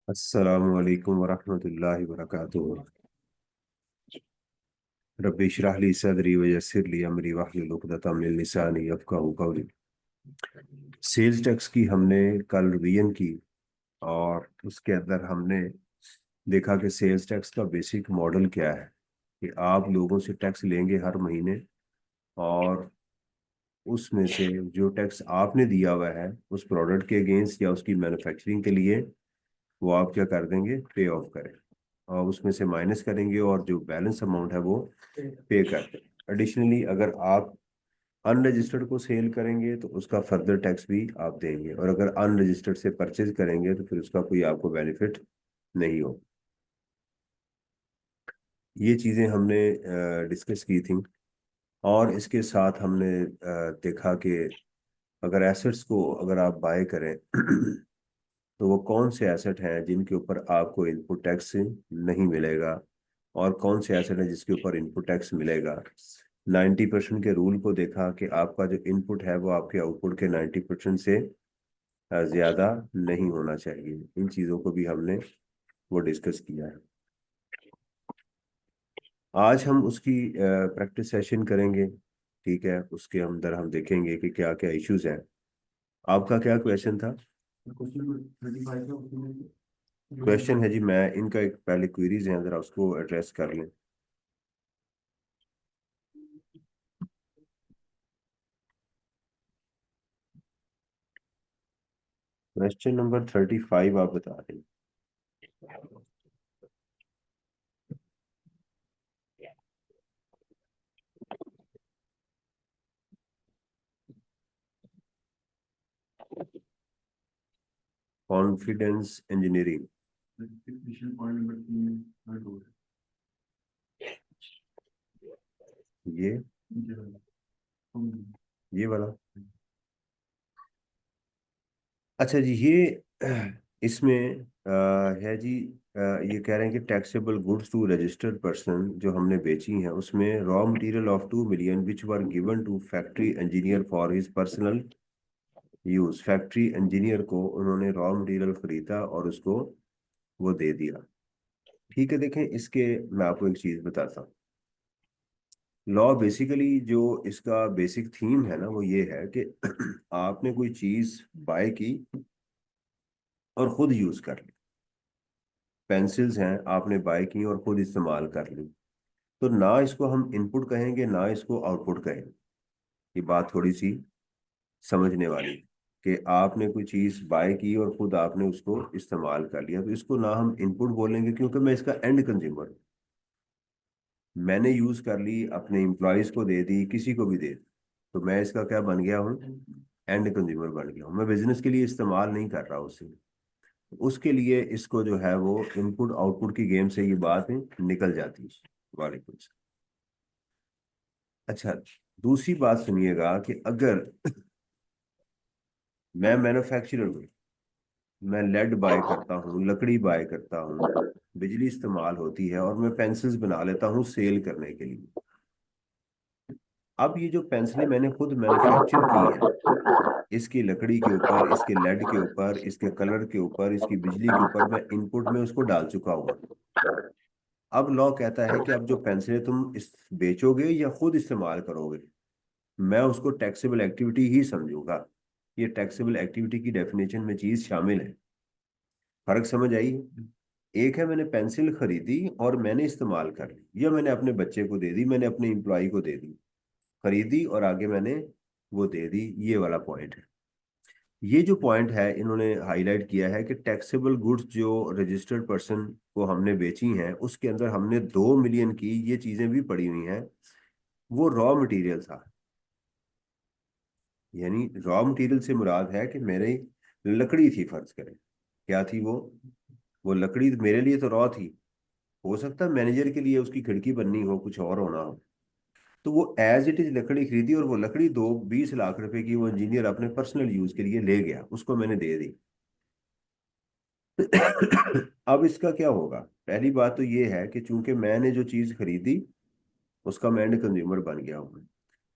अस्सलामु अलैकुम वरहमतुल्लाहि वबरकातुहू। रब्बि इश्रह ली सदरी व यस्सिर ली अमरी वहलुल उक़दतम मिन लिसानी यफ़क़हू क़ौली। सेल्स टैक्स की हमने कल रिवीजन की और उसके अंदर हमने देखा कि सेल्स टैक्स का बेसिक मॉडल क्या है कि आप लोगों से टैक्स लेंगे हर महीने, और उसमें से जो टैक्स आपने दिया हुआ है उस प्रोडक्ट के अगेंस्ट या उसकी मैन्युफैक्चरिंग के लिए, वो आप क्या कर देंगे, पे ऑफ करें, और उसमें से माइनस करेंगे और जो बैलेंस अमाउंट है वो पे कर दें। एडिशनली अगर आप अनरजिस्टर्ड को सेल करेंगे तो उसका फर्दर टैक्स भी आप देंगे, और अगर अनरजिस्टर्ड से परचेज करेंगे तो फिर उसका कोई आपको बेनिफिट नहीं हो। ये चीज़ें हमने डिस्कस की थी, और इसके साथ हमने देखा कि अगर एसेट्स को अगर आप बाय करें तो वो कौन से एसेट हैं जिनके ऊपर आपको इनपुट टैक्स नहीं मिलेगा, और कौन से एसेट हैं जिसके ऊपर इनपुट टैक्स मिलेगा। 90% के रूल को देखा कि आपका जो इनपुट है वो आपके आउटपुट के 90% से ज़्यादा नहीं होना चाहिए। इन चीज़ों को भी हमने वो डिस्कस किया है। आज हम उसकी प्रैक्टिस सेशन करेंगे। ठीक है, उसके अंदर हम देखेंगे कि क्या क्या इश्यूज हैं। आपका क्या क्वेश्चन था? क्वेश्चन है जी, मैं इनका एक पहले क्वेरीज हैं, जरा उसको एड्रेस कर लें। क्वेश्चन नंबर 35 आप बता रहे हैं। कॉन्फिडेंस इंजीनियरिंग, ये ये वाला। अच्छा जी, ये इसमें है जी, ये कह रहे हैं कि taxable goods to registered person जो हमने बेची हैं उसमें raw material of 2 million which were given to factory engineer for his personal use. Factory engineer को उन्होंने रॉ मटेरियल खरीदा और उसको वो दे दिया। ठीक है, देखें इसके, मैं आपको एक चीज बताता हूँ। लॉ बेसिकली जो इसका बेसिक थीम है ना, वो ये है कि आपने कोई चीज बाय की और खुद यूज कर ली। पेंसिल्स हैं, आपने बाय की और खुद इस्तेमाल कर ली, तो ना इसको हम इनपुट कहेंगे ना इसको आउटपुट कहेंगे। ये बात थोड़ी सी समझने वाली है कि आपने कोई चीज बाय की और खुद आपने उसको इस्तेमाल कर लिया, तो इसको ना हम इनपुट बोलेंगे क्योंकि मैं इसका एंड कंज्यूमर हूँ। मैंने यूज कर ली, अपने एम्प्लॉयज को दे दी, किसी को भी दे दी, तो मैं इसका क्या बन गया हूँ, एंड कंज्यूमर बन गया हूँ। मैं बिजनेस के लिए इस्तेमाल नहीं कर रहा उसे। उसके लिए इसको जो है वो इनपुट आउटपुट की गेम से ये बात निकल जाती है। वालेकुम सलाम। अच्छा, दूसरी बात सुनिएगा कि अगर मैं मैन्युफैक्चरर हूँ, मैं लेड बाय करता हूँ, लकड़ी बाय करता हूँ, बिजली इस्तेमाल होती है, और मैं पेंसिल्स बना लेता हूँ सेल करने के लिए। अब ये जो पेंसिलें मैंने खुद मैन्युफैक्चर की हैं, इसकी लकड़ी के ऊपर, इसके लेड के ऊपर, इसके कलर के ऊपर, इसकी बिजली के ऊपर मैं इनपुट में उसको डाल चुका हुआ। अब लॉ कहता है कि अब जो पेंसिलें तुम इस बेचोगे या खुद इस्तेमाल करोगे, मैं उसको टैक्सेबल एक्टिविटी ही समझूंगा। ये टैक्सेबल एक्टिविटी की डेफिनेशन में चीज शामिल है। फर्क समझ आई? एक है मैंने पेंसिल खरीदी और मैंने इस्तेमाल कर ली, या मैंने अपने बच्चे को दे दी, मैंने अपने एम्प्लॉय को दे दी, खरीदी और आगे मैंने वो दे दी। ये वाला पॉइंट है। ये जो पॉइंट है इन्होंने हाईलाइट किया है कि टैक्सेबल गुड्स जो रजिस्टर्ड पर्सन को हमने बेची हैं उसके अंदर हमने 2 मिलियन की ये चीजें भी पड़ी हुई हैं। वो रॉ मटेरियल था, यानी रॉ मटेरियल से मुराद है कि मेरे लकड़ी थी, फर्ज करें। क्या थी वो लकड़ी मेरे लिए तो रॉ थी। हो सकता है मैनेजर के लिए उसकी खिड़की बननी हो, कुछ और होना हो, तो वो एज इट इज लकड़ी खरीदी, और वो लकड़ी 20 लाख रुपए की वो इंजीनियर अपने पर्सनल यूज के लिए ले गया, उसको मैंने दे दी। अब इसका क्या होगा? पहली बात तो ये है कि चूंकि मैंने जो चीज खरीदी उसका मैं एंड कंज्यूमर बन गया हूँ,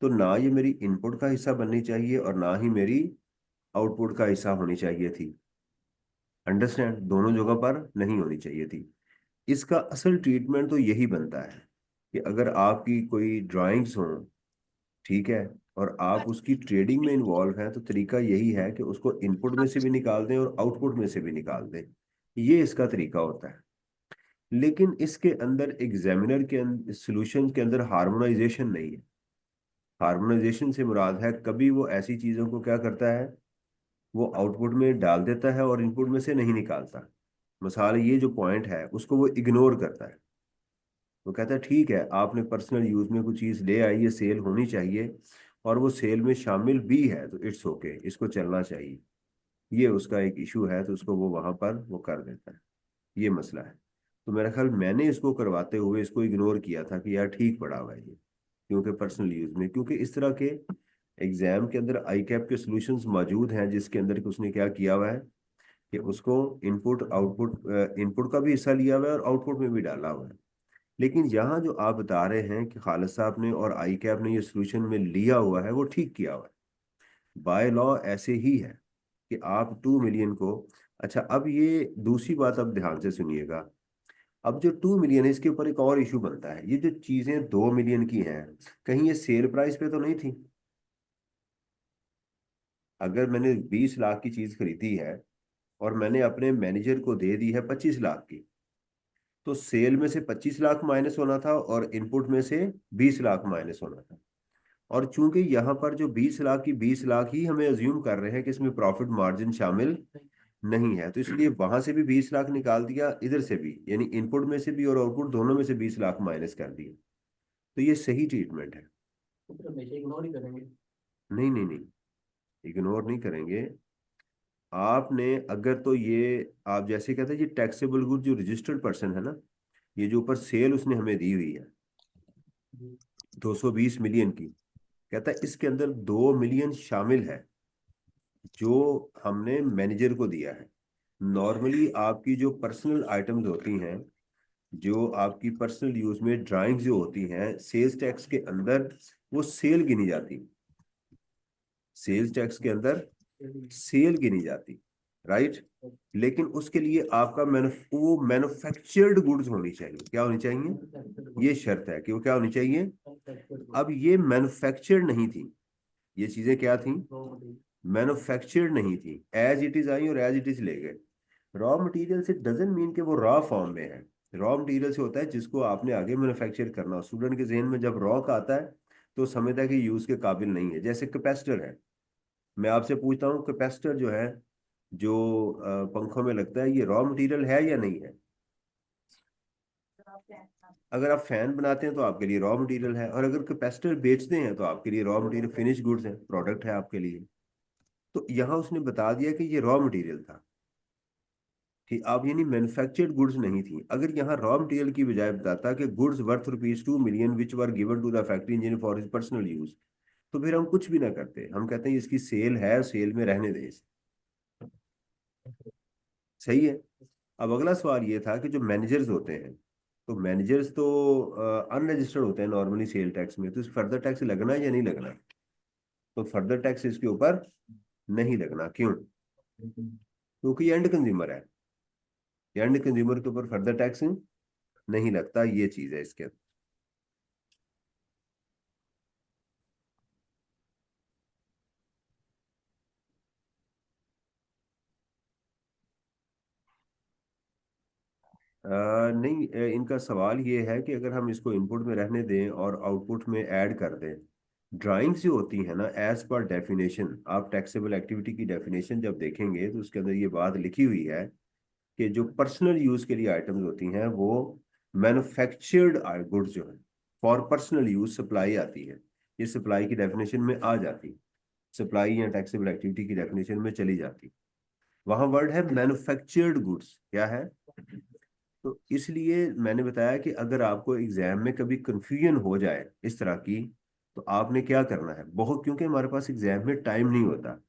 तो ना ये मेरी इनपुट का हिस्सा बननी चाहिए और ना ही मेरी आउटपुट का हिस्सा होनी चाहिए थी। अंडरस्टैंड, दोनों जगह पर नहीं होनी चाहिए थी। इसका असल ट्रीटमेंट तो यही बनता है कि अगर आपकी कोई ड्राइंग्स हो, ठीक है, और आप उसकी ट्रेडिंग में इन्वॉल्व हैं, तो तरीका यही है कि उसको इनपुट में से भी निकाल दें और आउटपुट में से भी निकाल दें। ये इसका तरीका होता है। लेकिन इसके अंदर एग्जामिनर के सोल्यूशन के अंदर हार्मोनाइजेशन नहीं है। हार्मोनाइजेशन से मुराद है कभी वो ऐसी चीज़ों को क्या करता है, वो आउटपुट में डाल देता है और इनपुट में से नहीं निकालता। मिसाल, ये जो पॉइंट है उसको वो इग्नोर करता है। वो कहता है ठीक है, आपने पर्सनल यूज में कोई चीज़ ले आई, ये सेल होनी चाहिए और वो सेल में शामिल भी है, तो इट्स ओके, इसको चलना चाहिए। ये उसका एक इशू है, तो उसको वो वहां पर वो कर देता है। ये मसला है। तो मेरा ख्याल मैंने इसको करवाते हुए इसको इग्नोर किया था कि यार ठीक पड़ा हुआ है ये, क्योंकि पर्सनल यूज में, क्योंकि इस तरह के एग्जाम के अंदर आई कैप के सॉल्यूशंस मौजूद हैं, जिसके अंदर कि उसने क्या किया हुआ है कि उसको इनपुट आउटपुट, इनपुट का भी हिस्सा लिया हुआ है और आउटपुट में भी डाला हुआ है। लेकिन यहाँ जो आप बता रहे हैं कि खालिद साहब ने और आई कैप ने ये सोल्यूशन में लिया हुआ है, वो ठीक किया हुआ है। बाय लॉ ऐसे ही है कि आप 2 मिलियन को। अच्छा, अब ये दूसरी बात अब ध्यान से सुनिएगा। अब जो 2 मिलियन है, इसके ऊपर एक और इशू बनता है। ये जो चीजें 2 मिलियन की हैं, कहीं ये सेल प्राइस पे तो नहीं थी? अगर मैंने 20 लाख की चीज खरीदी है और मैंने अपने मैनेजर को दे दी है 25 लाख की, तो सेल में से 25 लाख माइनस होना था और इनपुट में से 20 लाख माइनस होना था। और चूंकि यहाँ पर जो 20 लाख की 20 लाख ही हमें अज्यूम कर रहे हैं कि इसमें प्रॉफिट मार्जिन शामिल नहीं है, तो इसलिए वहां से भी 20 लाख निकाल दिया, इधर से भी, यानी इनपुट में से भी और आउटपुट दोनों में से 20 लाख माइनस कर दिए। तो ये सही ट्रीटमेंट है। तो हमेशा इग्नोर ही करेंगे। नहीं नहीं नहीं, इग्नोर नहीं करेंगे। आपने अगर तो ये, आप जैसे कहते हैं ये टैक्सेबल गुड जो रजिस्टर्ड पर्सन है ना, ये जो ऊपर सेल उसने हमें दी हुई है जी। 220 मिलियन की, कहता है इसके अंदर 2 मिलियन शामिल है जो हमने मैनेजर को दिया है। नॉर्मली आपकी जो पर्सनल आइटम्स होती हैं, जो आपकी पर्सनल यूज में ड्राइंग्स जो होती हैं, सेल्स टैक्स के अंदर वो सेल गिनी जाती। सेल्स टैक्स के अंदर सेल गिनी जाती, राइट। लेकिन उसके लिए आपका वो मैन्युफैक्चर्ड गुड्स होनी चाहिए। क्या होनी चाहिए? ये शर्त है कि वो क्या होनी चाहिए। अब ये मैन्युफैक्चर्ड नहीं थी, ये चीजें क्या थी, मैन्युफैक्चर्ड नहीं थी। एज इट इज आई और एज इट इज ले गए। रॉ मटेरियल से डजन मीन कि वो रॉ फॉर्म में है। रॉ मटेरियल से होता है जिसको आपने आगे मैन्युफैक्चर करना हो। स्टूडेंट के जहन में जब रॉ का आता है तो समझता है कि यूज के काबिल नहीं है। जैसे कैपेसिटर है, मैं आपसे पूछता हूँ कैपेसिटर जो है, जो पंखों में लगता है, ये रॉ मटेरियल है या नहीं है? अगर आप फैन बनाते हैं तो आपके लिए रॉ मटेरियल है, और अगर कैपेसिटर बेचते हैं तो आपके लिए रॉ मटेरियल फिनिश गुड्स है, प्रोडक्ट है आपके लिए। तो यहाँ उसने बता दिया कि ये रॉ मटेरियल था। ठीक, आप यानी मैन्युफैक्चर्ड गुड्स नहीं थी। अगर यहाँ रॉ मटेरियल की बजाय बताता कि goods worth ₹2 million which were given to the factory engineer for his personal use, तो फिर हम कुछ भी ना करते, हम कहते हैं इसकी सेल है, सेल में रहने दें इसे। सही है। अब अगला सवाल ये था कि जो मैनेजर्स होते हैं, तो मैनेजर्स तो अनरजिस्टर्ड होते हैं नॉर्मली सेल टैक्स में, तो इस फर्दर टैक्स लगना है या नहीं लगना? तो फर्दर टैक्स इसके ऊपर नहीं लगना। क्यों? क्योंकि ये एंड कंज्यूमर है। एंड कंज्यूमर के ऊपर फर्दर टैक्स नहीं लगता, ये चीज है इसके अंदर। नहीं, इनका सवाल ये है कि अगर हम इसको इनपुट में रहने दें और आउटपुट में ऐड कर दें, ड्राइंग्स जो होती है ना, एज पर डेफिनेशन, आप टैक्सेबल एक्टिविटी की डेफिनेशन जब देखेंगे तो उसके अंदर ये बात लिखी हुई है कि जो पर्सनल यूज के लिए आइटम्स होती हैं वो मैन्युफैक्चर्ड गुड्स जो है, फॉर पर्सनल यूज सप्लाई आती है, ये सप्लाई की डेफिनेशन में आ जाती, सप्लाई या टैक्सेबल एक्टिविटी की डेफिनेशन में चली जाती। वहां वर्ड है मैन्युफैक्चर्ड गुड्स, क्या है? तो इसलिए मैंने बताया कि अगर आपको एग्जाम में कभी कंफ्यूजन हो जाए इस तरह की, तो आपने क्या करना है, बहुत, क्योंकि हमारे पास एग्जाम में टाइम नहीं होता,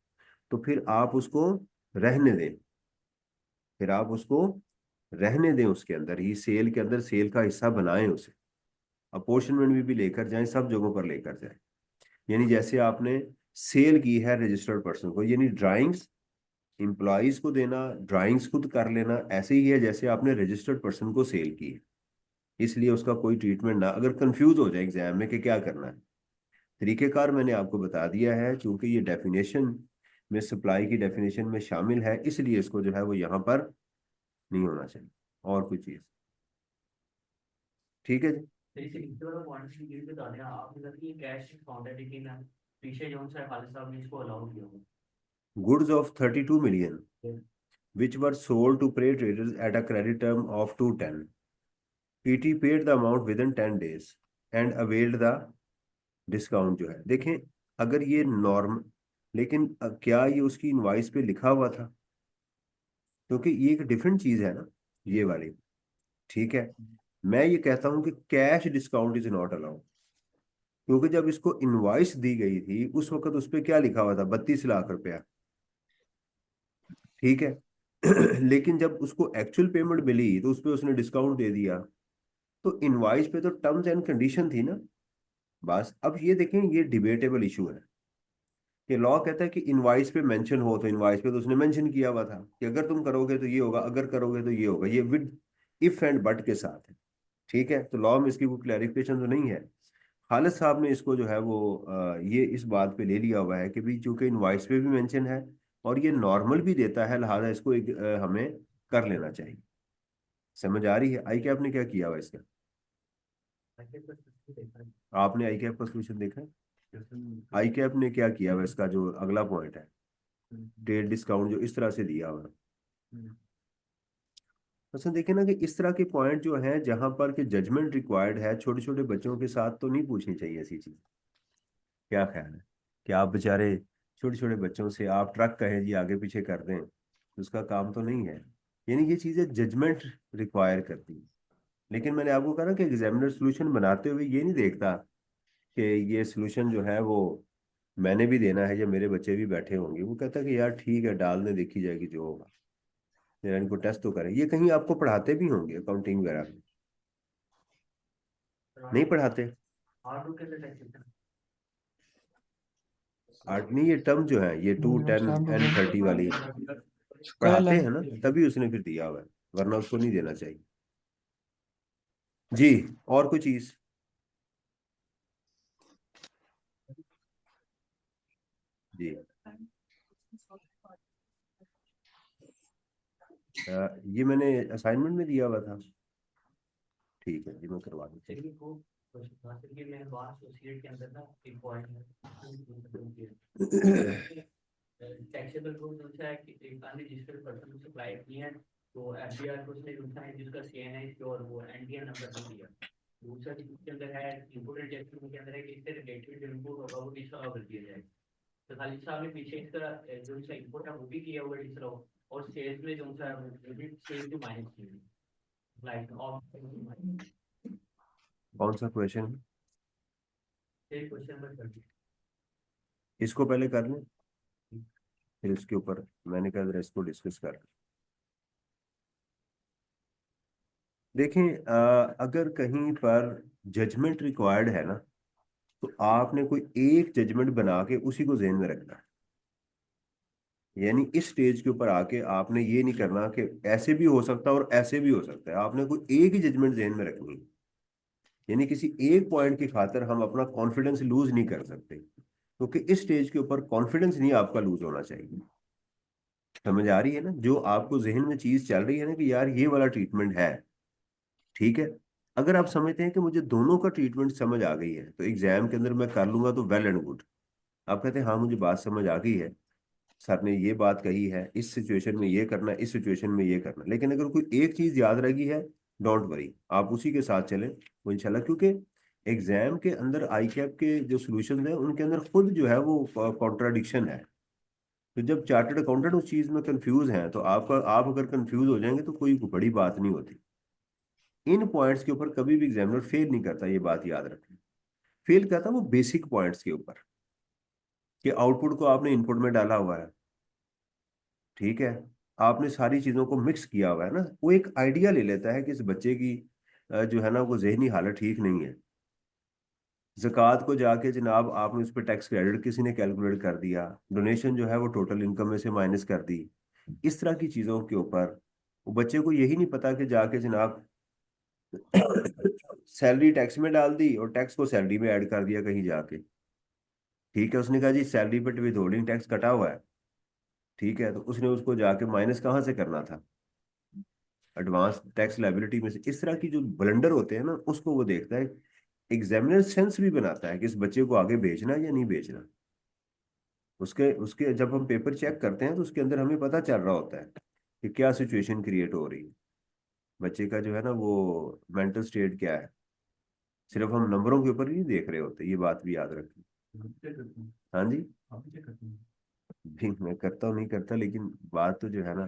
तो फिर आप उसको रहने दें। फिर आप उसको रहने दें, उसके अंदर ही, सेल के अंदर सेल का हिस्सा बनाएं उसे, अपोर्शनमेंट भी लेकर जाएं, सब जगहों पर लेकर जाएं। यानी जैसे आपने सेल की है रजिस्टर्ड पर्सन को, यानी ड्राइंग्स एम्प्लॉयज को देना, ड्राइंग्स खुद कर लेना, ऐसे ही है जैसे आपने रजिस्टर्ड पर्सन को सेल की है। इसलिए उसका कोई ट्रीटमेंट ना, अगर कंफ्यूज हो जाए एग्जाम में कि क्या करना है, तरीकेकार मैंने आपको बता दिया है। क्योंकि ये डेफिनेशन में, सप्लाई की डेफिनेशन में शामिल है, इसलिए इसको जो है वो यहाँ पर नहीं होना चाहिए और कोई चीज़। ठीक है जी। जैसे इसके वाला पॉइंट की ये बता दें आप, मतलब कि कैश डिस्काउंट है लेकिन पीछे जो सा खालिद साहब ने इसको अलाउ किया हुआ गुड्स ऑफ 32 मिलियन है। which were sold to prey traders at a credit term of 210. PT paid the amount within 10 days and availed the discount। जो है देखें, अगर ये नॉर्म, लेकिन क्या ये उसकी इनवाइस पे लिखा हुआ था? क्योंकि ये एक डिफरेंट चीज है ना, ये वाली। ठीक है, मैं ये कहता हूं कि cash discount is not allowed. क्योंकि जब इसको इनवाइस दी गई थी उस वक्त उस पर क्या लिखा हुआ था? 32 लाख रुपया। ठीक है। लेकिन जब उसको एक्चुअल पेमेंट मिली तो उस पर उसने डिस्काउंट दे दिया। तो इनवाइस पे तो टर्म्स एंड कंडीशन थी ना। बस अब ये देखें, ये डिबेटेबल इशू है कि लॉ कहता है कि इनवाइस पे मेंशन हो, तो इनवाइस पे तो उसने मेंशन किया हुआ था कि अगर तुम करोगे तो ये होगा, अगर करोगे तो ये होगा, ये विद इफ एंड बट के साथ है। ठीक है, तो लॉ में इसकी कोई क्लैरिफिकेशन तो नहीं है। खालिद साहब ने इसको जो है वो ये इस बात पे ले लिया हुआ है कि भाई चूंकि इनवाइस पे भी मेंशन है और ये नॉर्मल भी देता है, लिहाजा इसको एक हमें कर लेना चाहिए। समझ आ रही है आई कैप ने क्या किया हुआ इसका? ऐसे तो कुछ देखा है। आपने आई कैप का सोल्यूशन देखा है? जैसे आई कैप ने क्या किया हुआ इसका जो अगला पॉइंट है, हम्म, ट्रेड डिस्काउंट जो इस तरह से दिया हुआ है। हम्म, अच्छा देखे ना कि इस तरह के पॉइंट जो हैं जहां पर कि जजमेंट रिक्वायर्ड है, छोटे छोटे बच्चों के साथ तो नहीं पूछनी चाहिए ऐसी चीज। क्या ख्याल है कि आप बेचारे छोटे छोटे बच्चों से आप ट्रक कहें जी आगे पीछे कर दें, तो उसका काम तो नहीं है। यानी ये चीजें जजमेंट रिक्वायर करती हैं। लेकिन मैंने आपको कहा ना कि एग्जामिनर सोल्यूशन बनाते हुए ये नहीं देखता कि ये सोल्यूशन जो है वो मैंने भी देना है या मेरे बच्चे भी बैठे होंगे। वो कहता है कि यार ठीक है, डाल दें, देखी जाएगी जो होगा, मेरा इनको टेस्ट तो करें। ये कहीं आपको पढ़ाते भी होंगे अकाउंटिंग वगैरह में? नहीं पढ़ाते? हार्ड वर्क के टैक्सेशन। आर्ट नहीं, ये टर्म जो है ये 210 N30 वाली कल पढ़ाते है। हैं ना, तभी उसने फिर दिया हुआ है, वरना उसको नहीं देना चाहिए। जी। और कोई चीज? जी। ये मैंने असाइनमेंट में दिया हुआ था। ठीक है जी, मैं करवा देता हूँ। चलिए को हासिल के मैं बात एसोसिएट के अंदर ना एक पॉइंट है। टैक्सेबल गुड्स होता है कि एक अनरजिस्टर्ड पर्सन को सप्लाई की है, तो एफबीआर को उसने ढूंढा है जिसका सीएन है और वो एनटीएन नंबर नहीं दिया। दूसरा जिसके अंदर है इम्पोर्टेंट टैक्स के अंदर है कि इससे रिलेटेड जो इनपुट होगा वो डिसअलाउ कर दिया जाए। तो खालिद साहब ने पीछे इसका जो इसका इनपुट है वो भी किया हुआ डिसअलाउ, और सेल्स में जो सा सेल टू माइनस की लाइक ऑफ कौन सा क्वेश्चन है? Question number 30। इसको पहले कर लें, फिर इसके ऊपर मैंने कहा जरा इसको डिस्कस कर लें। देखें, अगर कहीं पर जजमेंट रिक्वायर्ड है ना, तो आपने कोई एक जजमेंट बना के उसी को ज़हन में रखना है। यानी इस स्टेज के ऊपर आके आपने ये नहीं करना कि ऐसे भी हो सकता है और ऐसे भी हो सकता है। आपने कोई एक ही जजमेंट ज़हन में रखनी है। यानी किसी एक पॉइंट की खातिर हम अपना कॉन्फिडेंस लूज नहीं कर सकते, क्योंकि इस स्टेज के ऊपर कॉन्फिडेंस नहीं आपका लूज होना चाहिए। समझ आ रही है ना, जो आपको जहन में चीज चल रही है ना कि यार ये वाला ट्रीटमेंट है। ठीक है, अगर आप समझते हैं कि मुझे दोनों का ट्रीटमेंट समझ आ गई है तो एग्जाम के अंदर मैं कर लूंगा, तो वेल एंड गुड। आप कहते हैं हाँ मुझे बात समझ आ गई है, सर ने ये बात कही है, इस सिचुएशन में ये करना, इस सिचुएशन में ये करना। लेकिन अगर कोई एक चीज याद रही है, डोंट वरी, आप उसी के साथ चलें वो इंशाल्लाह। क्योंकि एग्जाम के अंदर आई कैप के जो सॉल्यूशंस हैं उनके अंदर खुद जो है वो कॉन्ट्राडिक्शन है। तो जब चार्टर्ड अकाउंटेंट उस चीज में कंफ्यूज हैं, तो आपका आप अगर कंफ्यूज हो जाएंगे तो कोई बड़ी बात नहीं होती। इन पॉइंट्स के ऊपर कभी भी एग्जामिनर फेल नहीं करता, ये बात याद रखें। फेल करता वो बेसिक पॉइंट्स के ऊपर, कि आउटपुट को आपने इनपुट में डाला हुआ है। ठीक है, आपने सारी चीजों को मिक्स किया हुआ है ना, वो एक आइडिया ले लेता है कि इस बच्चे की जो है ना वो जहनी हालत ठीक नहीं है। ज़कात को जाके जनाब आपने उस पर टैक्स क्रेडिट किसी ने कैलकुलेट कर दिया, डोनेशन जो है वो टोटल इनकम में से माइनस कर दी। इस तरह की चीजों के ऊपर वो बच्चे को यही नहीं पता कि जाके जनाब सैलरी टैक्स में डाल दी और टैक्स को सैलरी में ऐड कर दिया कहीं जाके। ठीक है, उसने कहा जी सैलरी पे विथहोल्डिंग टैक्स कटा हुआ है। ठीक है, तो उसने उसको जाके माइनस कहाँ से करना था, एडवांस टैक्स लाइबिलिटी में से। इस तरह की जो ब्लंडर होते हैं ना, उसको वो देखता है। एग्जामिनर सेंस भी बनाता है कि इस बच्चे को आगे भेजना है या नहीं भेजना। उसके उसके जब हम पेपर चेक करते हैं तो उसके अंदर हमें पता चल रहा होता है कि क्या सिचुएशन क्रिएट हो रही है, बच्चे का जो है ना वो मेंटल स्टेट क्या है। सिर्फ हम नंबरों के ऊपर ही नहीं देख रहे होते, ये बात भी याद रखें। हाँ जी। भी मैं करता हूँ नहीं करता, लेकिन बात तो जो है ना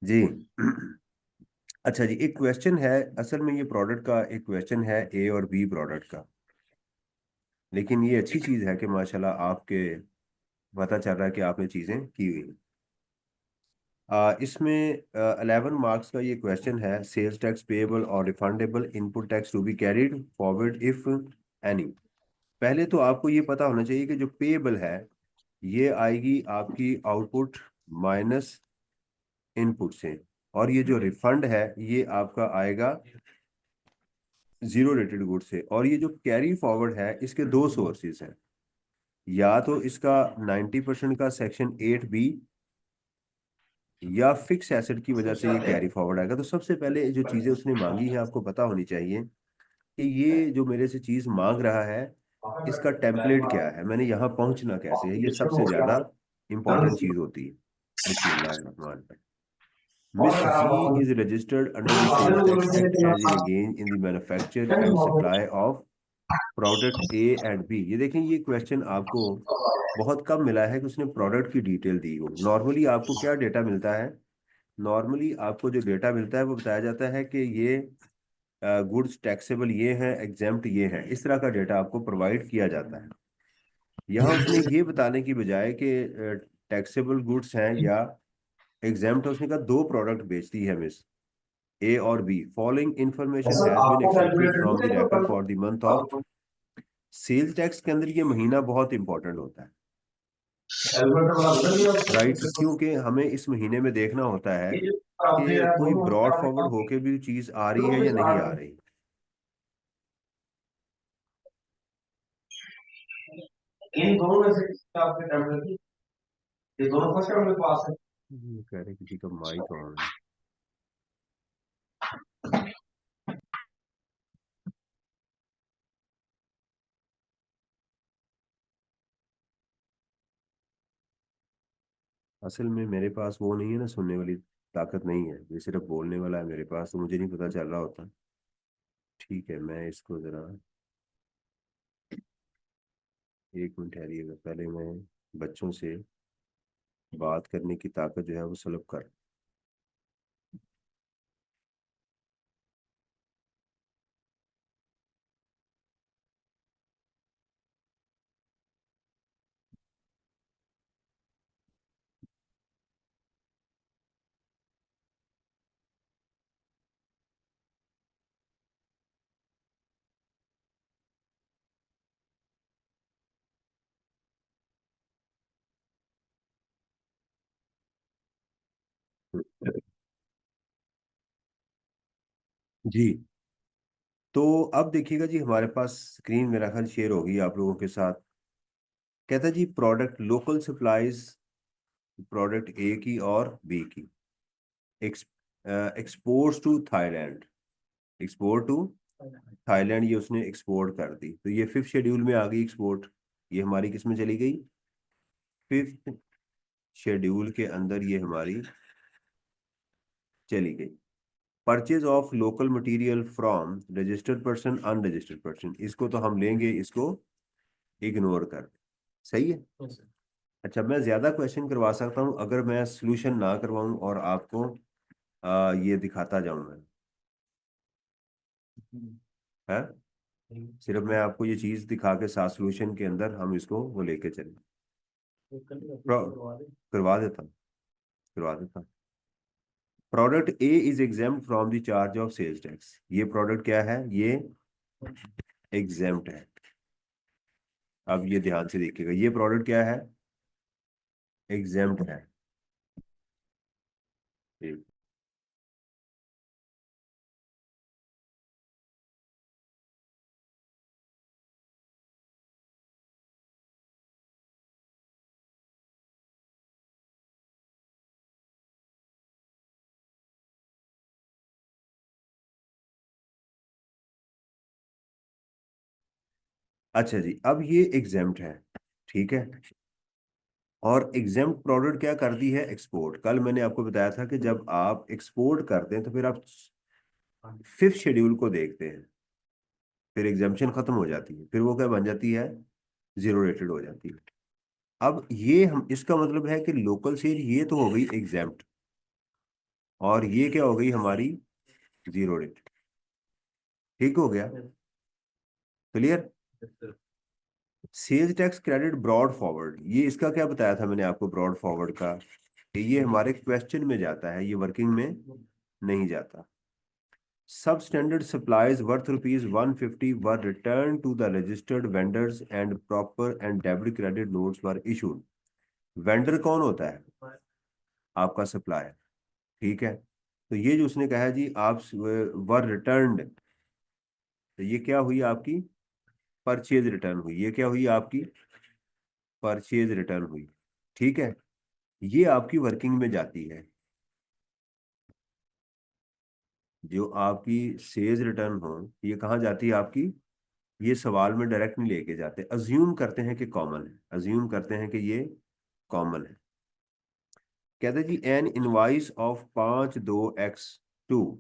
जी। अच्छा जी, एक क्वेश्चन है। असल में ये प्रोडक्ट का एक क्वेश्चन है, ए और बी प्रोडक्ट का। लेकिन ये अच्छी चीज़ है कि माशाल्लाह आपके पता चल रहा है कि आपने चीज़ें की हुई हैं। इसमें 11 मार्क्स का ये क्वेश्चन है। सेल्स टैक्स पेएबल और refundable input tax to be carried forward if any. पहले तो आपको ये पता होना चाहिए कि जो पेएबल है ये आएगी आपकी आउटपुट माइनस इनपुट से, और ये जो रिफंड है ये आपका आएगा जीरो रेटेड गुड से। और ये जो कैरी फॉरवर्ड है इसके दो सोर्सेज हैं, या तो इसका 90% का सेक्शन 8B, या फिक्स एसेट की वजह से ये कैरी फॉरवर्ड आएगा। तो सबसे पहले जो चीजें उसने मांगी है आपको पता होनी चाहिए कि ये जो मेरे से चीज मांग रहा है इसका टेम्पलेट क्या है, मैंने यहाँ पहुंचना कैसे है, ये सबसे ज्यादा इंपॉर्टेंट चीज होती है। बिस्मिल्लाह। Miss Z is registered under the Sales Tax Act as a gain in the manufacture and supply of product A and B. ये देखें, ये क्वेश्चन आपको बहुत कम मिला है कि उसने प्रोडक्ट की डिटेल दी हो। नॉर्मली आपको क्या डेटा मिलता है, नॉर्मली आपको जो डेटा मिलता है वो बताया जाता है कि ये गुड्स टैक्सेबल ये हैं, एग्जेम्प्ट ये हैं, इस तरह का डेटा आपको प्रोवाइड किया जाता है। यहाँ उसने ये बताने की बजाय कि टैक्सेबल गुड्स हैं या एग्जेम्प्ट, उसने कहा दो प्रोडक्ट बेचती है मिस ए और B. Following information has been accepted from the wrapper for the month of. Sales tax के अंदर ये महीना बहुत इंपॉर्टेंट होता है, राइट, क्योंकि हमें इस महीने में देखना होता है कि कोई ब्रॉड फॉरवर्ड होके भी चीज आ रही है या नहीं आ रही। इन दोनों में से किसका आपके टेम्पलेट है? ये दोनों फर्स्ट टाइम मेरे पास है। ये कह रहे किसी का माइक ऑन है। असल में मेरे पास वो नहीं है ना, सुनने वाली ताकत नहीं है, ये सिर्फ बोलने वाला है मेरे पास, तो मुझे नहीं पता चल रहा होता। ठीक है, मैं इसको जरा 1 मिनट ठहरिएगा, पहले मैं बच्चों से बात करने की ताकत जो है वो सलब कर। जी, तो अब देखिएगा जी, हमारे पास स्क्रीन मेरा ख्याल शेयर होगी आप लोगों के साथ। कहता है जी product local supplies, product A की और बी की, export to Thailand, export to Thailand, ये उसने एक्सपोर्ट कर दी। तो ये फिफ्थ शेड्यूल में आ गई एक्सपोर्ट, ये हमारी किस में चली गई, फिफ्थ शेड्यूल के अंदर ये हमारी चली गई। Purchase of local material from registered person unregistered person, इसको तो हम लेंगे, इसको इग्नोर कर दें। सही है। अच्छा, मैं ज्यादा क्वेश्चन करवा सकता हूँ अगर मैं सोल्यूशन ना करवाऊँ और आपको ये दिखाता जाऊँ मैं, है, सिर्फ मैं आपको ये चीज दिखा के साथ सोल्यूशन के अंदर हम इसको वो लेके चलें। करवा देता हूँ, करवा देता हूँ। Product A is exempt from the charge of sales tax. ये प्रोडक्ट क्या है, ये एग्जाम्प्ट है। अब ये ध्यान से देखिएगा, ये प्रोडक्ट क्या है, एग्जाम्प्ट है। ठीक। अच्छा जी, अब ये एग्जाम्प्ट है, ठीक है। और एग्जाम्प्ट प्रोडक्ट क्या करती है? एक्सपोर्ट। कल मैंने आपको बताया था कि जब आप एक्सपोर्ट करते हैं तो फिर आप फिफ्थ शेड्यूल को देखते हैं, फिर एग्जाम्पशन खत्म हो जाती है, फिर वो क्या बन जाती है? जीरो रेटेड हो जाती है। अब ये हम, इसका मतलब है कि लोकल सेल ये तो हो गई एग्जाम्प्ट, और ये क्या हो गई हमारी? Zero rate. ठीक हो गया? Clear? Sales tax credit brought forward, ये इसका क्या बताया था मैंने आपको ब्रॉड फॉरवर्ड का? कि ये हमारे क्वेश्चन में जाता है, ये वर्किंग में नहीं जाता। Substandard supplies worth rupees 150 were returned to the registered vendors and proper and debit credit notes were issued. Vendor कौन होता है? आपका सप्लायर। ठीक है। तो ये जो उसने कहा है जी, आप वर रिटर्न्ड, तो ये क्या हुई आपकी? परचेज रिटर्न हुई। ये क्या हुई आपकी? परचेज रिटर्न हुई। ठीक है। ये आपकी वर्किंग में जाती है। जो आपकी सेज रिटर्न हो, ये कहाँ जाती है आपकी? ये सवाल में डायरेक्ट नहीं लेके जाते, अज्यूम करते हैं कि कॉमन है, अज्यूम करते हैं कि ये कॉमन है। कहते हैं जी an invoice of 52x2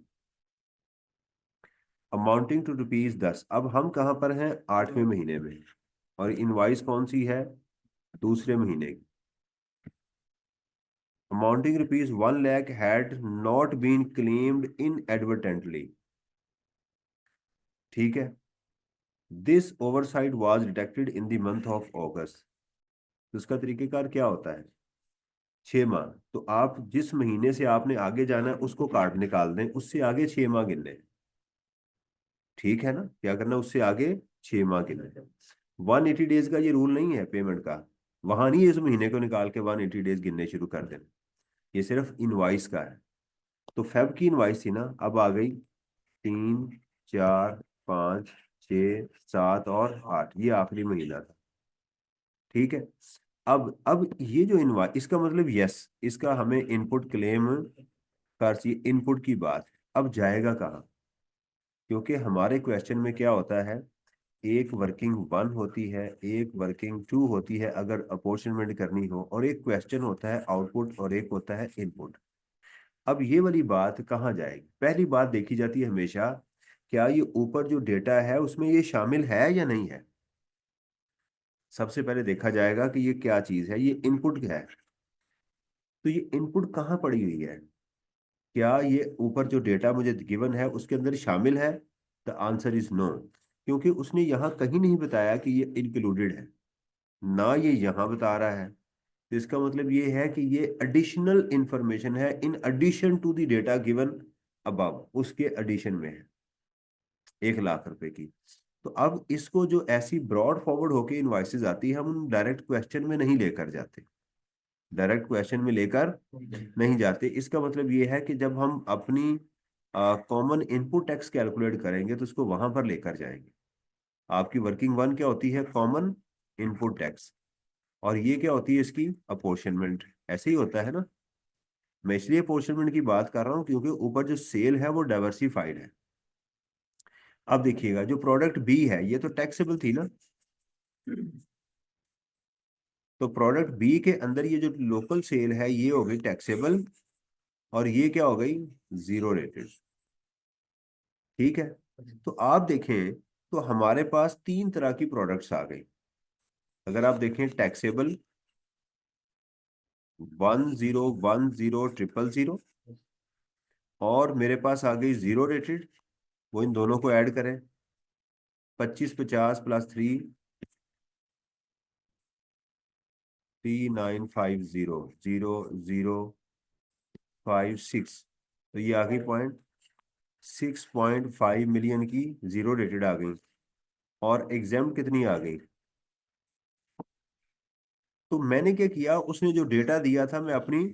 amounting to rupees 10। अब हम कहाँ पर हैं? 8वें महीने में, और इनवाइस कौन सी है? दूसरे महीने की। Amounting rupees 1 lakh had not been claimed inadvertently. ठीक है। This oversight was detected in the month of August. तो इसका तरीकेकार क्या होता है? 6 माह। तो आप जिस महीने से आपने आगे जाना है उसको काट निकाल दें, उससे आगे 6 माह गिन लें। ठीक है ना? क्या करना? उससे आगे 6 माह गिन लें। 180 डेज का ये रूल नहीं है पेमेंट का। वहां नहीं इस महीने को निकाल के 180 डेज गिनने शुरू कर देना। ये सिर्फ इनवाइस का है। तो फेब की इनवाइस थी ना, अब आ गई 3, 4, 5, 6, 7 और 8, ये आखिरी महीना था। ठीक है। अब ये जो इनवाइस, इसका मतलब यस, इसका हमें इनपुट क्लेम कर चाहिए। इनपुट की बात है। अब जाएगा कहाँ? क्योंकि हमारे क्वेश्चन में क्या होता है, एक वर्किंग 1 होती है, एक वर्किंग 2 होती है अगर अपॉर्चुनिमेंट करनी हो, और एक क्वेश्चन होता है आउटपुट, और एक होता है इनपुट। अब ये वाली बात कहाँ जाएगी? पहली बात देखी जाती है हमेशा, क्या ये ऊपर जो डेटा है उसमें ये शामिल है या नहीं है। सबसे पहले देखा जाएगा कि ये क्या चीज है, ये इनपुट है। तो ये इनपुट कहाँ पड़ी हुई है? क्या ये ऊपर जो डेटा मुझे गिवन है उसके अंदर शामिल है? The answer is no. क्योंकि उसने यहाँ कहीं नहीं बताया कि ये इंक्लूडेड है, ना ये यहाँ बता रहा है। तो इसका मतलब ये है कि ये एडिशनल इंफॉर्मेशन है, in addition to the data given above, उसके एडिशन में है 1 लाख रुपए की। तो अब इसको जो ऐसी ब्रॉड फॉरवर्ड होके इनवाइसेस आती है, हम उन डायरेक्ट क्वेश्चन में नहीं लेकर जाते, डायरेक्ट क्वेश्चन में लेकर नहीं जाते। इसका मतलब ये है कि जब हम अपनी कॉमन इनपुट टैक्स कैलकुलेट करेंगे तो उसको वहां पर लेकर जाएंगे। आपकी वर्किंग 1 क्या होती है? Common input tax. और ये क्या होती है? इसकी अपोर्शनमेंट। ऐसे ही होता है ना? मैं इसलिए अपोर्शनमेंट की बात कर रहा हूँ क्योंकि ऊपर जो सेल है वो डाइवर्सिफाइड है। अब देखिएगा, जो प्रोडक्ट बी है ये तो टैक्सेबल थी ना, तो प्रोडक्ट बी के अंदर ये जो लोकल सेल है ये हो गई टैक्सेबल, और ये क्या हो गई? Zero rated. ठीक है। तो आप देखें तो हमारे पास 3 तरह की प्रोडक्ट्स आ गई। अगर आप देखें टैक्सेबल 10100000, और मेरे पास आ गई जीरो रेटेड, वो इन दोनों को ऐड करें, 25 + 3 3950 0056, तो ये आ गई 6.5 मिलियन की जीरो रेटेड आ गई। और एग्जाम कितनी आ गई? तो मैंने क्या किया, उसने जो डेटा दिया था मैं अपनी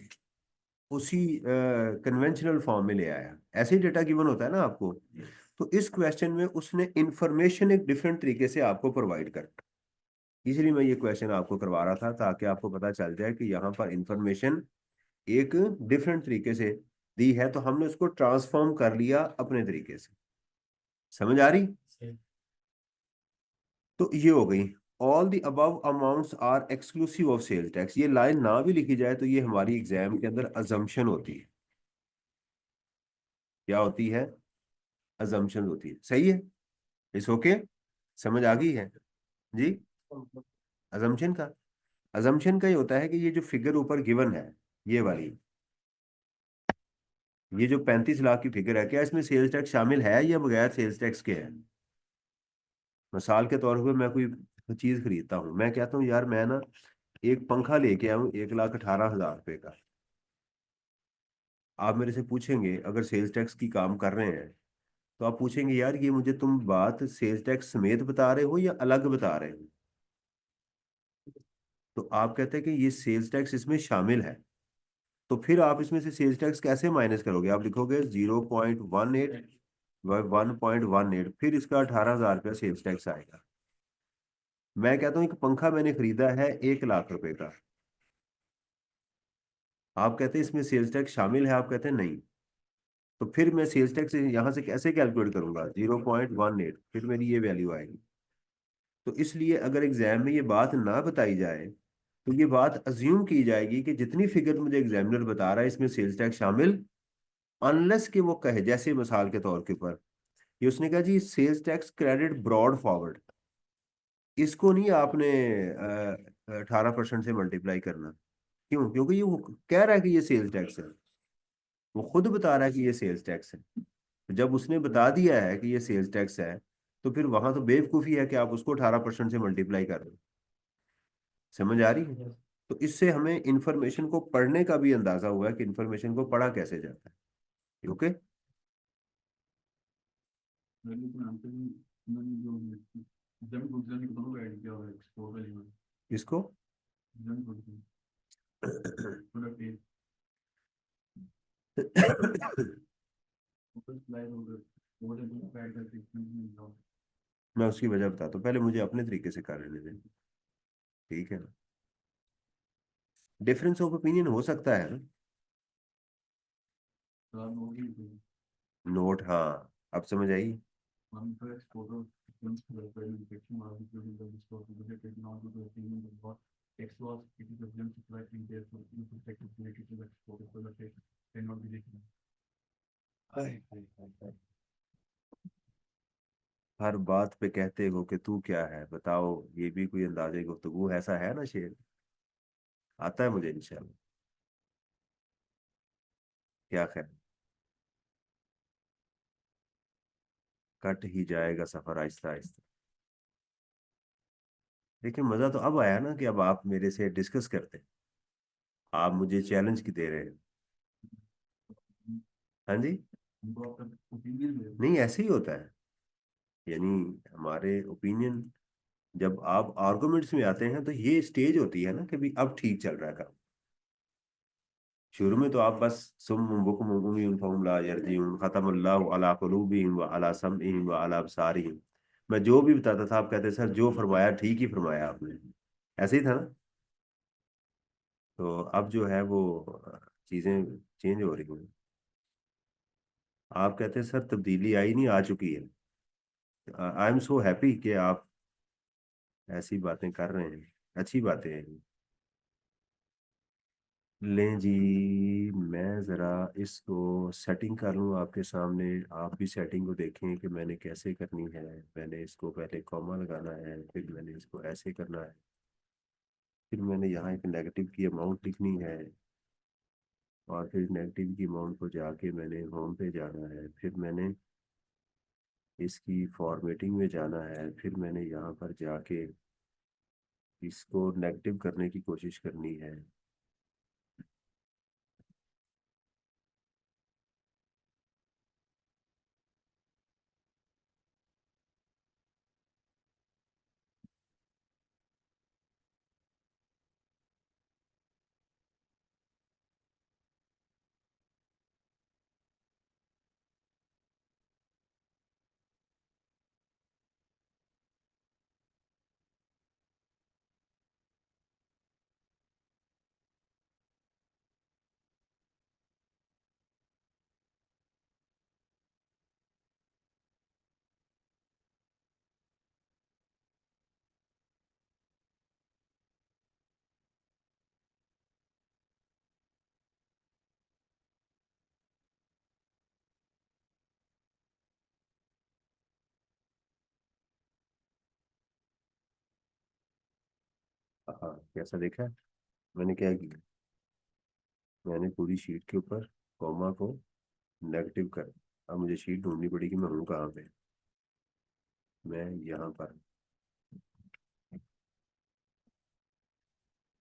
उसी कन्वेंशनल फॉर्म में ले आया। ऐसे ही डेटा गिवन होता है ना आपको। तो इस क्वेश्चन में उसने इंफॉर्मेशन एक डिफरेंट तरीके से आपको प्रोवाइड कर, इसलिए मैं ये क्वेश्चन आपको करवा रहा था ताकि आपको पता चल जाए कि यहाँ पर इंफॉर्मेशन एक डिफरेंट तरीके से दी है, तो हमने उसको ट्रांसफॉर्म कर लिया अपने तरीके से। समझ आ रही? तो ये हो गई, all the above amounts are exclusive of sale tax. ये लाइन ना भी लिखी जाए तो ये हमारी एग्जाम के अंदर अजम्पशन होती है। क्या होती है? अजम्पशन होती है। सही है? इस ओके? समझ आ गई है जी? अजम्पशन का, अजम्पशन का ये होता है कि ये जो फिगर ऊपर गिवन है, ये वाली, ये जो 35 लाख की फिगर है, क्या इसमें सेल्स टैक्स शामिल है या बगैर सेल्स टैक्स के है? मिसाल के तौर पे मैं कोई चीज खरीदता हूँ, मैं कहता हूँ यार मैं ना एक पंखा लेके आया हूँ 1,18,000 रुपए का। आप मेरे से पूछेंगे, अगर सेल्स टैक्स की काम कर रहे हैं, तो आप पूछेंगे यार ये मुझे तुम बात सेल्स टैक्स समेत बता रहे हो या अलग बता रहे हो? तो आप कहते हैं कि ये सेल्स टैक्स इसमें शामिल है। तो फिर आप इसमें से सेल्स टैक्स कैसे माइनस करोगे? आप लिखोगे 0.18, 1.18, फिर इसका 18,000 रुपया सेल्स टैक्स आएगा। मैं कहता हूँ एक पंखा मैंने खरीदा है 1 लाख रुपए का, आप कहते हैं इसमें सेल्स टैक्स शामिल है, आप कहते हैं नहीं। तो फिर मैं सेल्स टैक्स यहाँ से कैसे कैलकुलेट करूंगा? 0.18, फिर मेरी ये वैल्यू आएगी। तो इसलिए अगर एग्जाम में ये बात ना बताई जाए तो ये बात अज्यूम की जाएगी कि जितनी फिगर मुझे एग्जामिनर बता रहा है इसमें सेल्स टैक्स शामिल, अनलेस कि वो कहे, जैसे मिसाल के तौर के ऊपर ये उसने कहा जी sales tax credit brought forward, इसको नहीं आपने 18% से मल्टीप्लाई करना। क्यों? क्योंकि ये वो कह रहा है कि ये सेल्स टैक्स है, वो खुद बता रहा है कि ये सेल्स टैक्स है। तो जब उसने बता दिया है कि ये सेल्स टैक्स है, तो फिर वहां तो बेवकूफ़ी है कि आप उसको 18% से मल्टीप्लाई कर रहे हो। समझ आ रही है? तो इससे हमें इंफॉर्मेशन को पढ़ने का भी अंदाजा हुआ है कि इंफॉर्मेशन को पढ़ा कैसे जाता है। ओके? इसको मैं उसकी वजह बताता हूँ, पहले मुझे अपने तरीके से कर लेने दें। ठीक है ना? डिफरेंस ऑफ ओपिनियन हो सकता है ना। नोट, हाँ, अब समझ आई। हाय, हाय, हाय, हाय। हर बात पे कहते हो कि तू क्या है, बताओ ये भी कोई अंदाजे गुफ्तगू, ऐसा है ना शेर? आता है मुझे इंशाल्लाह। क्या खैर, कट ही जाएगा सफर आहिस्ता आहिस्ता। लेकिन मजा तो अब आया ना कि अब आप मेरे से डिस्कस करते हैं, आप मुझे चैलेंज की दे रहे हैं। हाँ जी? नहीं, ऐसे ही होता है। यानी हमारे ओपिनियन, जब आप आर्गुमेंट्स में आते हैं तो ये स्टेज होती है ना कि भी अब ठीक चल रहा है काम। शुरू में तो आप बस सुम्मुम बुकुम उम्युन फहुम ला यरजिऊन खतमल्लाहु अला कुलूबिहिम व अला समइहिम व अला अबसारिहिम। मैं जो भी बताता था आप कहते सर जो फरमाया ठीक ही फरमाया आपने। ऐसे ही था ना? तो अब जो है वो चीजें चेंज हो रही हैं। आप कहते हैं सर तब्दीली आई नहीं, आ चुकी है। आई एम सो हैप्पी कि आप ऐसी बातें कर रहे हैं, अच्छी बातें हैं। लें जी, मैं ज़रा इसको सेटिंग कर लूँ आपके सामने, आप भी सेटिंग को देखें कि मैंने कैसे करनी है। मैंने इसको पहले कॉमा लगाना है, फिर मैंने इसको ऐसे करना है, फिर मैंने यहाँ एक नेगेटिव की अमाउंट लिखनी है, और फिर नेगेटिव की अमाउंट को जाके मैंने होम पे जाना है, फिर मैंने इसकी फॉर्मेटिंग में जाना है, फिर मैंने यहाँ पर जाके इसको नेगेटिव करने की कोशिश करनी है। हाँ, कैसा देखा है? मैंने क्या किया, मैंने पूरी शीट के ऊपर कॉमा को नेगेटिव कर, अब मुझे शीट ढूंढनी पड़ेगी, मैं हूँ कहाँ पे, मैं यहाँ पर।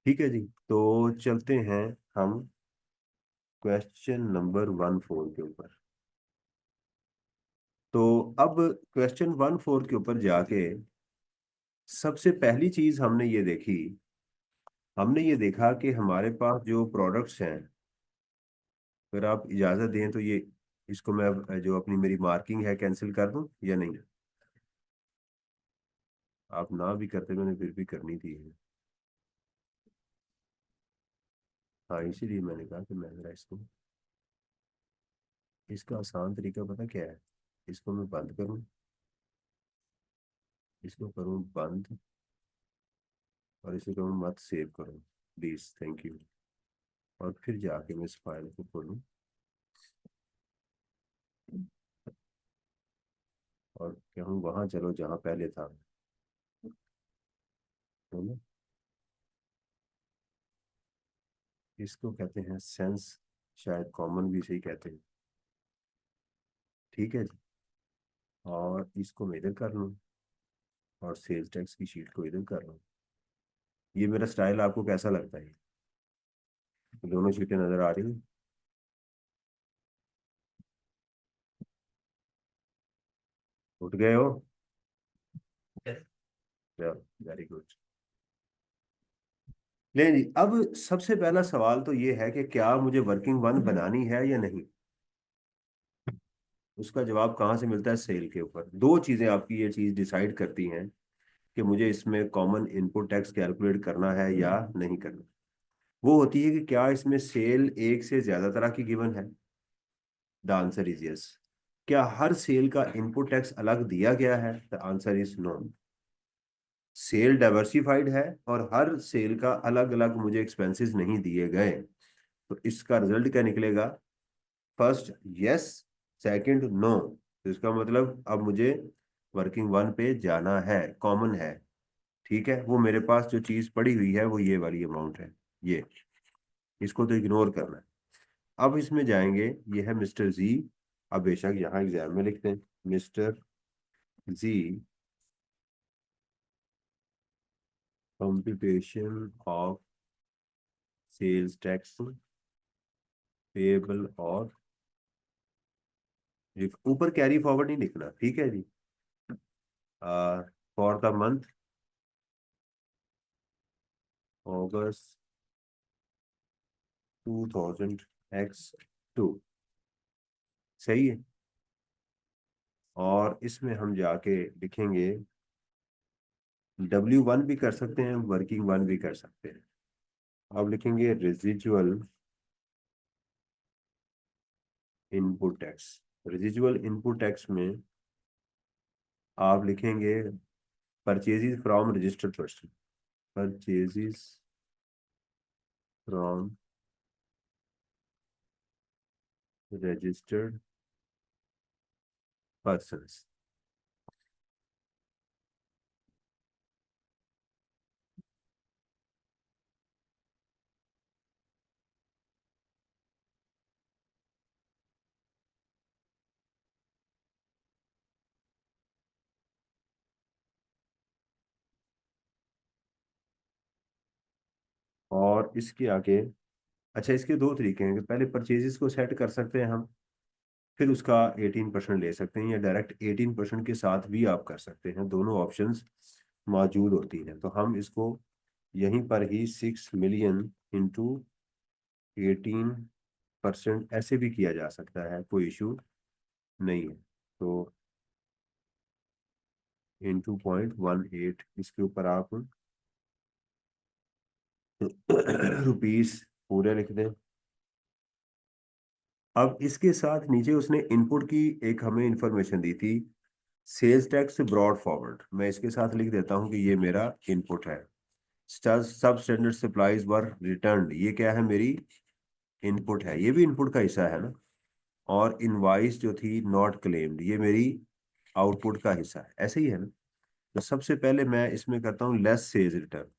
ठीक है जी, तो चलते हैं हम क्वेश्चन नंबर 14 के ऊपर। तो अब क्वेश्चन 14 के ऊपर जाके सबसे पहली चीज हमने ये देखा कि हमारे पास जो प्रोडक्ट्स हैं, अगर आप इजाजत दें तो ये, इसको मैं अब जो अपनी मेरी मार्किंग है कैंसिल कर दूं या नहीं? आप ना भी करते, मैंने फिर भी करनी थी। हाँ, इसीलिए मैंने कहा कि मैं जरा इसको, इसका आसान तरीका पता क्या है, इसको मैं बंद करूं, इसको करूं बंद, और इसे कहूँ मत सेव करो प्लीज, थैंक यू, और फिर जाके मैं इस फाइल को खोलूं और कहूँ वहां चलो जहाँ पहले था, है ना? इसको कहते हैं सेंस, शायद कॉमन भी सही कहते हैं। ठीक है जी, और इसको मैं इधर कर लूँ और सेल्स टैक्स की शीट को इधर कर लूँ। ये मेरा स्टाइल आपको कैसा लगता है? दोनों शीटें नजर आ रही हैं? उठ गए हो? Very good. ले जी, अब सबसे पहला सवाल तो ये है कि क्या मुझे वर्किंग वन बनानी है या नहीं। उसका जवाब कहाँ से मिलता है? सेल के ऊपर। दो चीजें आपकी ये चीज डिसाइड करती हैं कि मुझे इसमें कॉमन इनपुट टैक्स कैलकुलेट करना है या नहीं करना। वो होती है कि क्या इसमें सेल एक से ज्यादा तरह की गिवन है। The answer is yes. क्या हर सेल का इनपुट टैक्स अलग दिया गया है? The answer is no. Sale diversified है और हर सेल का अलग अलग मुझे एक्सपेंसेस नहीं दिए गए। तो इसका रिजल्ट क्या निकलेगा? First yes, second no. तो इसका मतलब अब मुझे वर्किंग वन पे जाना है, कॉमन है। ठीक है, वो मेरे पास जो चीज पड़ी हुई है वो ये वाली अमाउंट है, ये, इसको तो इग्नोर करना है। अब इसमें जाएंगे, ये है मिस्टर जी। अब बेशक यहाँ एग्जाम में लिखते हैं मिस्टर जी, computation of sales tax payable, और ऊपर कैरी फॉरवर्ड नहीं लिखना, ठीक है जी। For the month August 2000 x 2, सही है। और इसमें हम जाके लिखेंगे, W1 भी कर सकते हैं, वर्किंग वन भी कर सकते हैं। अब लिखेंगे residual input tax. Residual input tax में आप लिखेंगे purchases from registered person, purchases from registered persons. और इसके आगे, अच्छा, इसके दो तरीके हैं कि पहले परचेजेस को सेट कर सकते हैं हम, फिर उसका 18% ले सकते हैं, या डायरेक्ट 18% के साथ भी आप कर सकते हैं। दोनों ऑप्शंस मौजूद होती हैं। तो हम इसको यहीं पर ही 6 मिलियन इंटू 18% ऐसे भी किया जा सकता है, कोई इशू नहीं है। तो इंटू 0.18 इसके ऊपर आप रुपीस पूरे लिख दें। अब इसके साथ नीचे उसने इनपुट की एक हमें इंफॉर्मेशन दी थी, सेल्स टैक्स ब्रॉड फॉरवर्ड। मैं इसके साथ लिख देता हूं कि ये मेरा इनपुट है। सब स्टैंडर्ड सप्लाईज वर रिटर्न, ये क्या है? मेरी इनपुट है, ये भी इनपुट का हिस्सा है ना। और इनवाइस जो थी नॉट क्लेम्ड, ये मेरी आउटपुट का हिस्सा है, ऐसे ही है ना। तो सबसे पहले मैं इसमें करता हूँ less sales return.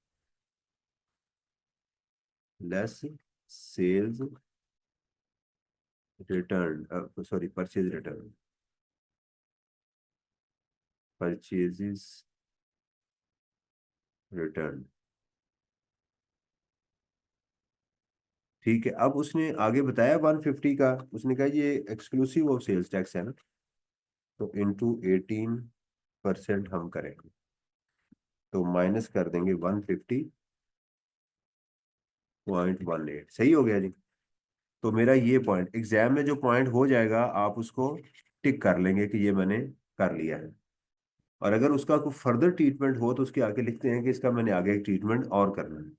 Less sales return, sorry purchase return, purchases return. ठीक है, अब उसने आगे बताया 150 का, उसने कहा ये एक्सक्लूसिव ऑफ सेल्स टैक्स है ना, तो इंटू 18% हम करेंगे, तो माइनस कर देंगे 150.18। सही हो गया जी। तो मेरा ये पॉइंट एग्जाम में जो पॉइंट हो जाएगा आप उसको टिक कर लेंगे कि ये मैंने कर लिया है। और अगर उसका कोई फर्दर ट्रीटमेंट हो तो उसके आगे लिखते हैं कि इसका मैंने आगे एक ट्रीटमेंट और करना है।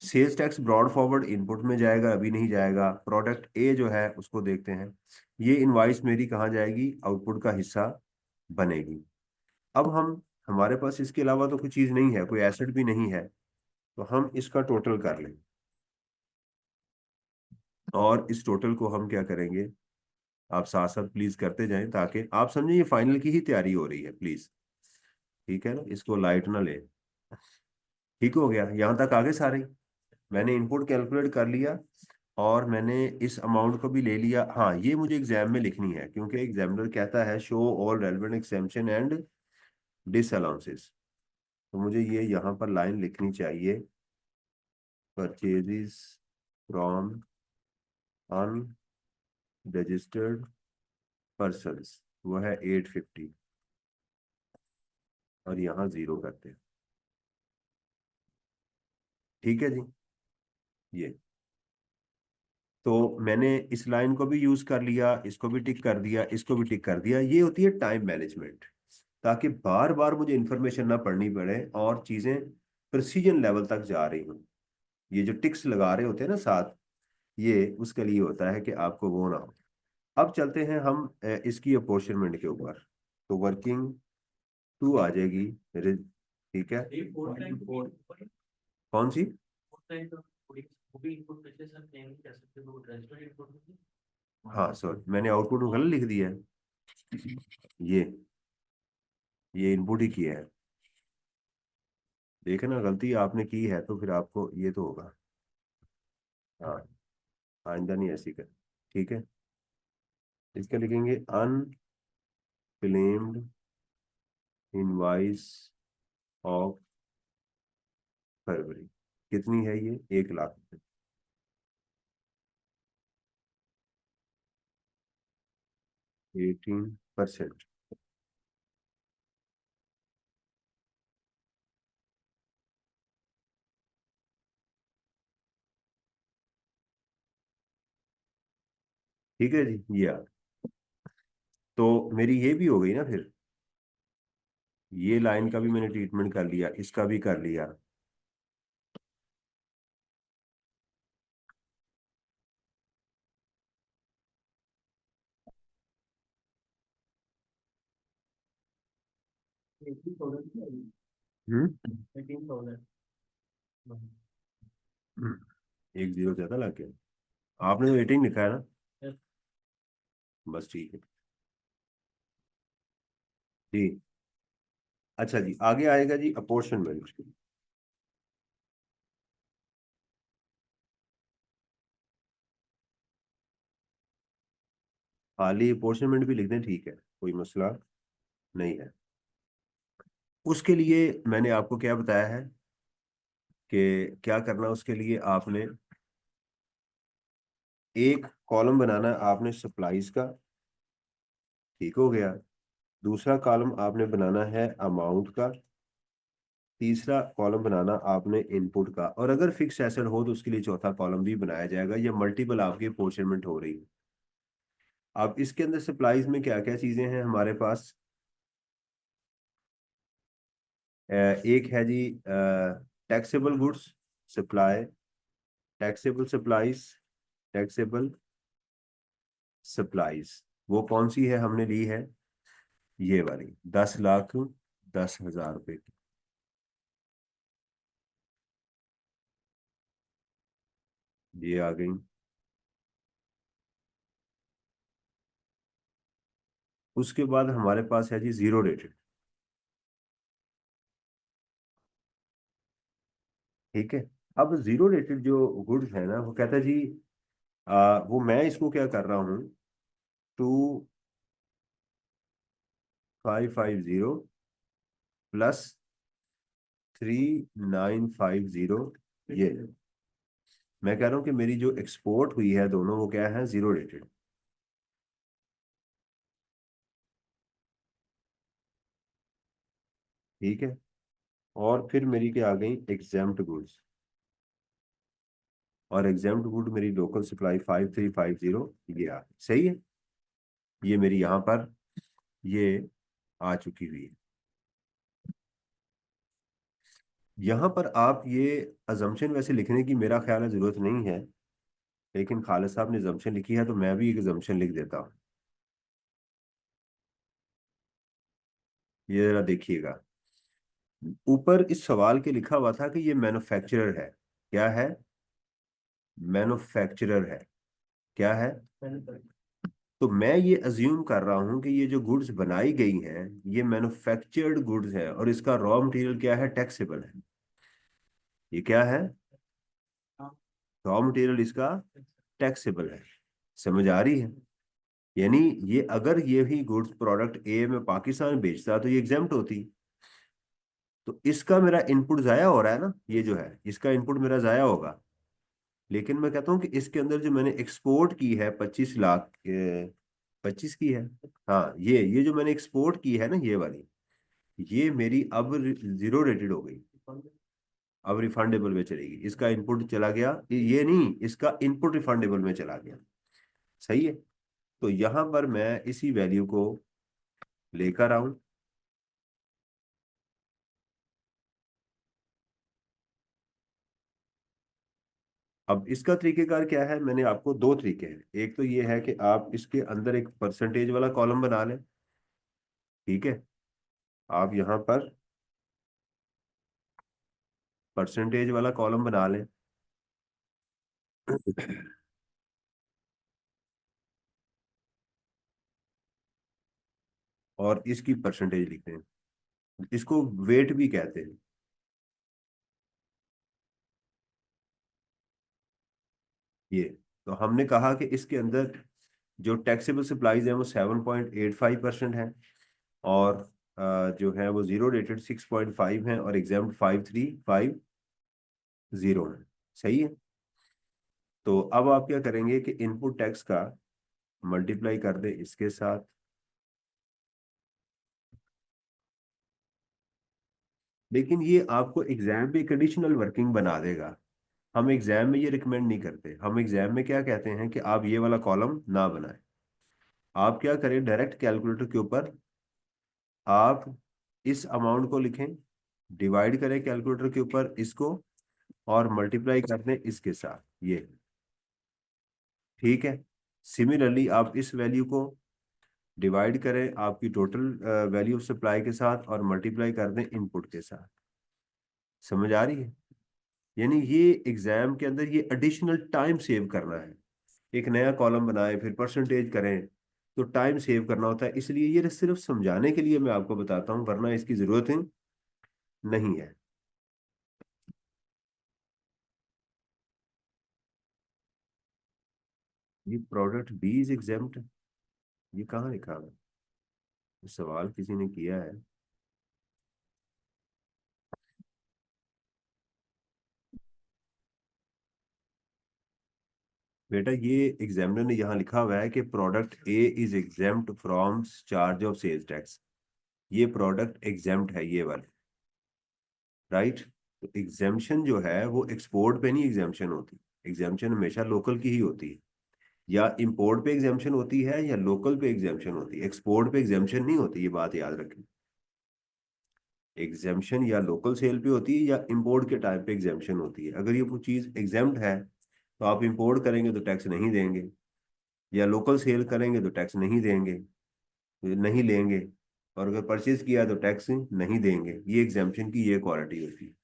Sales tax brought forward input में जाएगा, अभी नहीं जाएगा। प्रोडक्ट ए जो है उसको देखते हैं, ये इनवाइस मेरी कहाँ जाएगी, आउटपुट का हिस्सा बनेगी। अब हम, हमारे पास इसके अलावा तो कोई चीज़ नहीं है, कोई एसेट भी नहीं है, तो हम इसका टोटल कर लें और इस टोटल को हम क्या करेंगे, आप साथ साथ प्लीज करते जाएं ताकि आप समझें ये फाइनल की ही तैयारी हो रही है प्लीज। ठीक है ना, इसको लाइट ना ले। ठीक हो गया, यहाँ तक आगे सारे मैंने इनपुट कैलकुलेट कर लिया और मैंने इस अमाउंट को भी ले लिया। हाँ, ये मुझे एग्जाम में लिखनी है क्योंकि एग्जामिनर कहता है show all relevant exemption and disallowances, तो मुझे ये यहाँ पर लाइन लिखनी चाहिए, परचेजेस फ्रॉम अनरजिस्टर्ड पर्सन्स, वो है 850, और यहाँ जीरो करते हैं। ठीक है जी। ये तो मैंने इस लाइन को भी यूज कर लिया, इसको भी टिक कर दिया, इसको भी टिक कर दिया। ये होती है टाइम मैनेजमेंट, ताकि बार बार मुझे इंफॉर्मेशन ना पढ़नी पड़े और चीजें प्रिसीजन लेवल तक जा रही हूँ। ये जो टिक्स लगा रहे होते हैं ना साथ, ये उसके लिए होता है कि आपको वो ना हो। अब चलते हैं हम इसकी अपॉर्चुनिमेंट के ऊपर, तो वर्किंग टू आ जाएगी। ठीक है, ये फोर टाइम फोर कौन सी? टाइम तो वो भी इनपुट में से सब नहीं कर सकते, वो ट्रांसफर इनपुट में हाँ सॉरी, मैंने आउटपुट में गलत लिख दिया है। ये ये इनपुट ही किया है, देखे ना, गलती आपने की है तो फिर आपको ये तो होगा। हाँ, आइंदा नहीं ऐसी कर। ठीक है, इसका लिखेंगे अनक्लेम्ड इनवाइस ऑफ फरवरी। कितनी है ये, 1 लाख, 18%। ठीक है जी, ये तो मेरी ये भी हो गई ना फिर, ये लाइन का भी मैंने ट्रीटमेंट कर लिया, इसका भी कर लिया। हम्म 18,000। एक जीरो ज्यादा लग गया, आपने तो 18 लिखा है ना, बस ठीक है जी। अच्छा जी, आगे आएगा जी अपॉर्शनमेंट। खाली अपॉर्शनमेंट भी लिख दें, ठीक है, कोई मसला नहीं है। उसके लिए मैंने आपको क्या बताया है कि क्या करना, उसके लिए आपने एक कॉलम बनाना है आपने सप्लाईज का। ठीक हो गया, दूसरा कॉलम आपने बनाना है अमाउंट का, तीसरा कॉलम बनाना आपने इनपुट का, और अगर फिक्स एसेट हो तो उसके लिए चौथा कॉलम भी बनाया जाएगा। ये मल्टीपल आपकी अपॉर्चुनिमेंट हो रही है। अब इसके अंदर सप्लाईज में क्या क्या चीजें हैं हमारे पास, एक है जी taxable goods supply, taxable supplies, taxable supplies. वो कौन सी है, हमने ली है ये वाली, 10,10,000 रुपए की, ये आ गई। उसके बाद हमारे पास है जी जीरो रेटेड। ठीक है, अब जीरो रेटेड जो गुड्स है ना, वो कहता है जी, वो मैं इसको क्या कर रहा हूँ, 2550 प्लस 3950, ये मैं कह रहा हूँ कि मेरी जो एक्सपोर्ट हुई है दोनों, वो क्या है, जीरो रेटेड। ठीक है। और फिर मेरी क्या आ गई, एग्जाम्प्ट गुड्स। और एग्जाम्प्ट गुड मेरी लोकल सप्लाई 5350, ये आ गई। सही है। ये मेरी यहाँ पर ये आ चुकी हुई है। यहाँ पर आप ये अजम्पशन वैसे लिखने की मेरा ख्याल है जरूरत नहीं है, लेकिन खालिद साहब ने अजम्पशन लिखी है तो मैं भी एक अजम्पशन लिख देता हूँ। ये जरा देखिएगा, ऊपर इस सवाल के लिखा हुआ था कि ये मैन्युफैक्चरर है। क्या है, मैन्युफैक्चरर है। क्या है, तो मैं ये अज्यूम कर रहा हूँ कि ये जो गुड्स बनाई गई हैं, ये मैन्युफैक्चर्ड गुड्स है और इसका रॉ मटेरियल क्या है, टैक्सेबल है। ये क्या है, रॉ मटेरियल इसका टैक्सेबल है। समझ आ रही है। यानी ये अगर ये ही गुड्स प्रोडक्ट ए में पाकिस्तान बेचता तो ये एग्जेम्प्ट होती। तो इसका मेरा इनपुट जाया हो रहा है ना, ये जो है इसका इनपुट मेरा जाया होगा। लेकिन मैं कहता हूँ कि इसके अंदर जो मैंने एक्सपोर्ट की है 25 लाख, 25 की है। हाँ, ये जो मैंने एक्सपोर्ट की है ना, ये वाली, ये मेरी अब जीरो रेटेड हो गई। अब रिफंडेबल में चलेगी, इसका इनपुट चला गया, ये नहीं, इसका इनपुट रिफंडेबल में चला गया। सही है। तो यहां पर मैं इसी वैल्यू को लेकर आऊं। अब इसका तरीकेकार क्या है, मैंने आपको दो तरीके हैं। एक तो ये है कि आप इसके अंदर एक परसेंटेज वाला कॉलम बना लें। ठीक है। आप यहां पर परसेंटेज वाला कॉलम बना लें। और इसकी परसेंटेज लिखते हैं। इसको वेट भी कहते हैं। ये तो हमने कहा कि इसके अंदर जो टैक्सेबल सप्लाईज है वो 7.85% है। और जो है वो जीरो रेटेड 6.5 है और एग्जाम 5350 है। सही है। तो अब आप क्या करेंगे कि इनपुट टैक्स का मल्टीप्लाई कर दे इसके साथ। लेकिन ये आपको एग्जाम पे कंडीशनल वर्किंग बना देगा। हम एग्जाम में ये रिकमेंड नहीं करते। हम एग्जाम में क्या कहते हैं कि आप ये वाला कॉलम ना बनाएं। आप क्या करें, डायरेक्ट कैलकुलेटर के ऊपर आप इस अमाउंट को लिखें, डिवाइड करें कैलकुलेटर के ऊपर इसको, और मल्टीप्लाई कर दें इसके साथ ये। ठीक है। सिमिलरली आप इस वैल्यू को डिवाइड करें आपकी टोटल वैल्यू ऑफ सप्लाई के साथ और मल्टीप्लाई कर दें इनपुट के साथ। समझ आ रही है। यानी ये एग्जाम के अंदर ये एडिशनल टाइम सेव करना है। एक नया कॉलम बनाए फिर परसेंटेज करें, तो टाइम सेव करना होता है। इसलिए ये सिर्फ समझाने के लिए मैं आपको बताता हूँ, वरना इसकी जरूरत नहीं है। ये प्रोडक्ट बी इज एग्जेम्प्ट, ये कहाँ लिखा है, सवाल किसी ने किया है। बेटा ये एग्जामिनर ने यहाँ लिखा हुआ है कि product A is exempt from charge of sales tax. ये प्रोडक्ट एग्जेम्प्ट है, ये वाले। राइट। तो एग्जेम्पशन जो है वो एक्सपोर्ट पे नहीं एग्जेम्पशन होती। एग्जेम्पशन हमेशा लोकल की ही होती है। या इंपोर्ट पे एग्जेम्पशन होती है या लोकल पे एग्जेम्पशन होती है, एक्सपोर्ट पे एग्जेम्पशन नहीं होती, ये बात याद रखें। एग्जेम्पशन या लोकल सेल पे होती है या इंपोर्ट के टाइम पे एग्जेम्पशन होती है। अगर ये वो चीज़ एग्जेम्प्ट है तो आप इंपोर्ट करेंगे तो टैक्स नहीं देंगे, या लोकल सेल करेंगे तो टैक्स नहीं देंगे, नहीं लेंगे। और अगर परचेज किया तो टैक्स नहीं देंगे। ये एग्जेम्पशन की ये क्वालिटी होती है।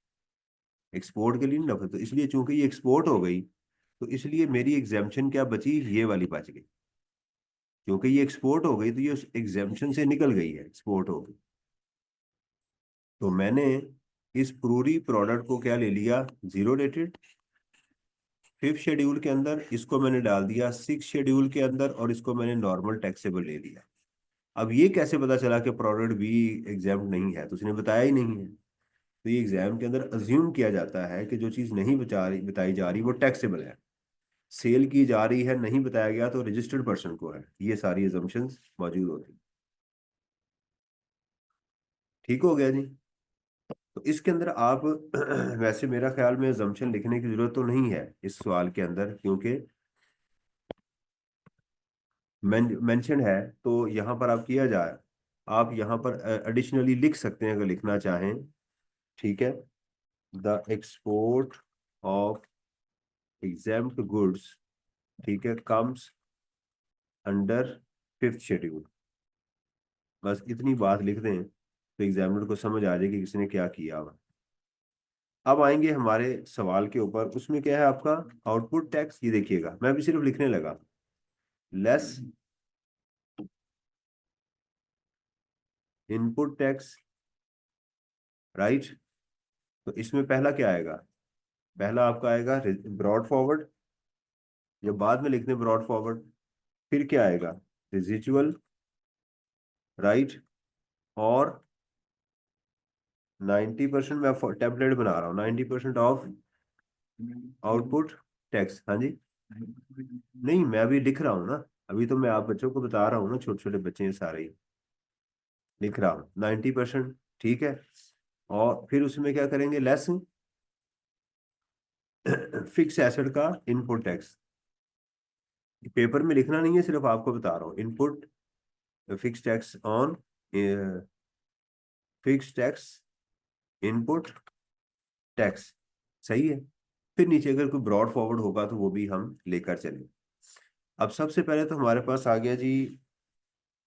एक्सपोर्ट के लिए नहीं रखा, तो इसलिए चूंकि ये एक्सपोर्ट हो गई तो इसलिए मेरी एग्जेम्पशन क्या बची, ये वाली बच गई। क्योंकि ये एक्सपोर्ट हो गई तो ये उस एग्जेम्पशन से निकल गई है, एक्सपोर्ट हो गई। तो मैंने इस पूरी प्रोडक्ट को क्या ले लिया, जीरो रेटेड। फिफ्थ शेड्यूल के अंदर इसको मैंने डाल दिया सिक्स शेड्यूल के अंदर, और इसको मैंने नॉर्मल टैक्सेबल ले लिया। अब ये कैसे पता चला कि प्रोडक्ट बी एग्जाम नहीं है, तो उसने बताया ही नहीं है। तो ये एग्जाम के अंदर अज्यूम किया जाता है कि जो चीज़ नहीं बताई जा रही वो टैक्सेबल है। सेल की जा रही है, नहीं बताया गया तो रजिस्टर्ड पर्सन को है। ये सारी assumptions मौजूद होती हैं। ठीक हो गया जी। तो इसके अंदर आप वैसे मेरा ख्याल में assumption लिखने की जरूरत तो नहीं है इस सवाल के अंदर, क्योंकि मेंशन है। तो यहाँ पर आप किया जाए, आप यहाँ पर एडिशनली लिख सकते हैं अगर लिखना चाहें। ठीक है, the export of exempt goods, ठीक है, कम्स अंडर फिफ्थ शेड्यूल। बस इतनी बात लिख दें तो एग्जामिनर को समझ आ जाएगी किसने क्या किया हुआ। अब आएंगे हमारे सवाल के ऊपर, उसमें क्या है आपका आउटपुट टैक्स। ये देखिएगा मैं भी सिर्फ लिखने लगा, लेस इनपुट टैक्स, राइट। तो इसमें पहला क्या आएगा, पहला आपका आएगा ब्रॉड फॉरवर्ड, या बाद में लिखते हैं ब्रॉड फॉरवर्ड। फिर क्या आएगा, रिजिजुअल, राइट। और 90%, मैं टेम्पलेट बना रहा हूँ, 90% ऑफ आउटपुट टैक्स। हाँ जी, नहीं मैं अभी लिख रहा हूँ ना, अभी तो मैं आप बच्चों को बता रहा हूँ ना, छोटे छोटे बच्चे हैं सारे ही, लिख रहा हूँ 90%। ठीक है, और फिर उसमें क्या करेंगे, लेस फिक्स एसेट का इनपुट टैक्स। पेपर में लिखना नहीं है, सिर्फ आपको बता रहा हूँ। Input fix tax on fix tax input tax, सही है। फिर नीचे अगर कोई ब्रॉड फॉरवर्ड होगा तो वो भी हम लेकर चलें। अब सबसे पहले तो हमारे पास आ गया जी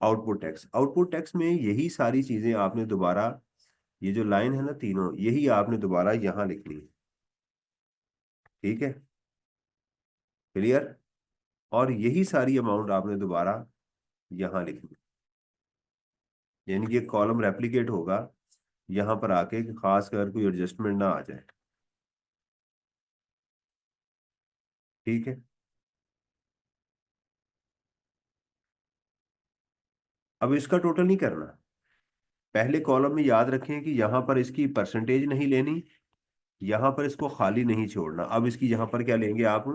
आउटपुट टैक्स। आउटपुट टैक्स में यही सारी चीजें आपने दोबारा, ये जो लाइन है ना तीनों, यही आपने दोबारा यहां लिखनी है। ठीक है, क्लियर। और यही सारी अमाउंट आपने दोबारा यहां लिखनी है, यानी कि एक कॉलम रेप्लिकेट होगा यहां पर आके कि खास कर कोई एडजस्टमेंट ना आ जाए। ठीक है, अब इसका टोटल नहीं करना। पहले कॉलम में याद रखें कि यहां पर इसकी परसेंटेज नहीं लेनी, यहां पर इसको खाली नहीं छोड़ना। अब इसकी यहां पर क्या लेंगे आप,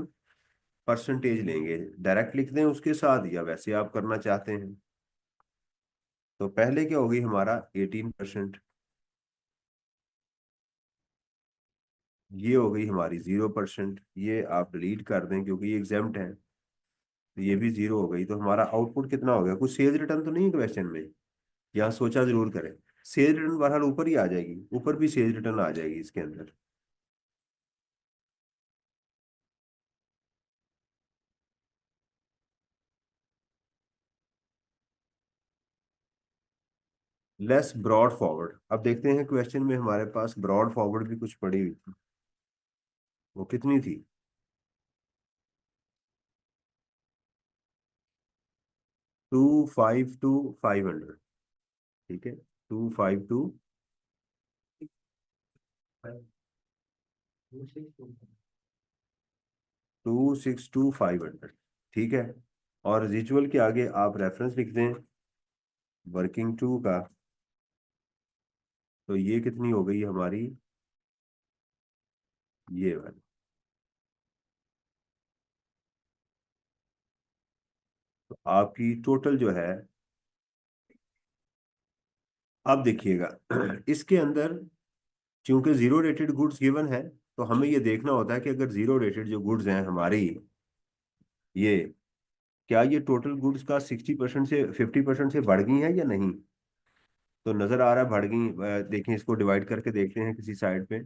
परसेंटेज लेंगे। डायरेक्ट लिख दें उसके साथ, या वैसे आप करना चाहते हैं। तो पहले क्या होगी हमारा 18%, ये हो गई हमारी 0%। ये आप डिलीट कर दें क्योंकि ये एग्जाम्प्ट है, तो ये भी जीरो हो गई। तो हमारा आउटपुट कितना हो गया, कुछ सेल्स रिटर्न तो नहीं है क्वेश्चन में, यहाँ सोचा जरूर करें। सेल्स रिटर्न बहरहाल ऊपर ही आ जाएगी, ऊपर भी सेल्स रिटर्न आ जाएगी इसके अंदर। लेस ब्रॉड फॉरवर्ड, अब देखते हैं क्वेश्चन में हमारे पास ब्रॉड फॉरवर्ड भी कुछ पड़ी हुई थी, वो कितनी थी, 25 टू 500। ठीक है, 25 टू 26 टू 500। ठीक है, और रिचुअल के आगे आप रेफरेंस लिख दें वर्किंग टू का, तो ये कितनी हो गई हमारी, ये वाली। तो आपकी टोटल जो है, अब देखिएगा इसके अंदर चूंकि जीरो रेटेड गुड्स गिवन है, तो हमें ये देखना होता है कि अगर जीरो रेटेड जो गुड्स हैं हमारी, ये क्या ये टोटल गुड्स का 60% से 50% से बढ़ गई है या नहीं। तो नजर आ रहा है बढ़ गई। देखें इसको डिवाइड करके देखते हैं किसी साइड पे,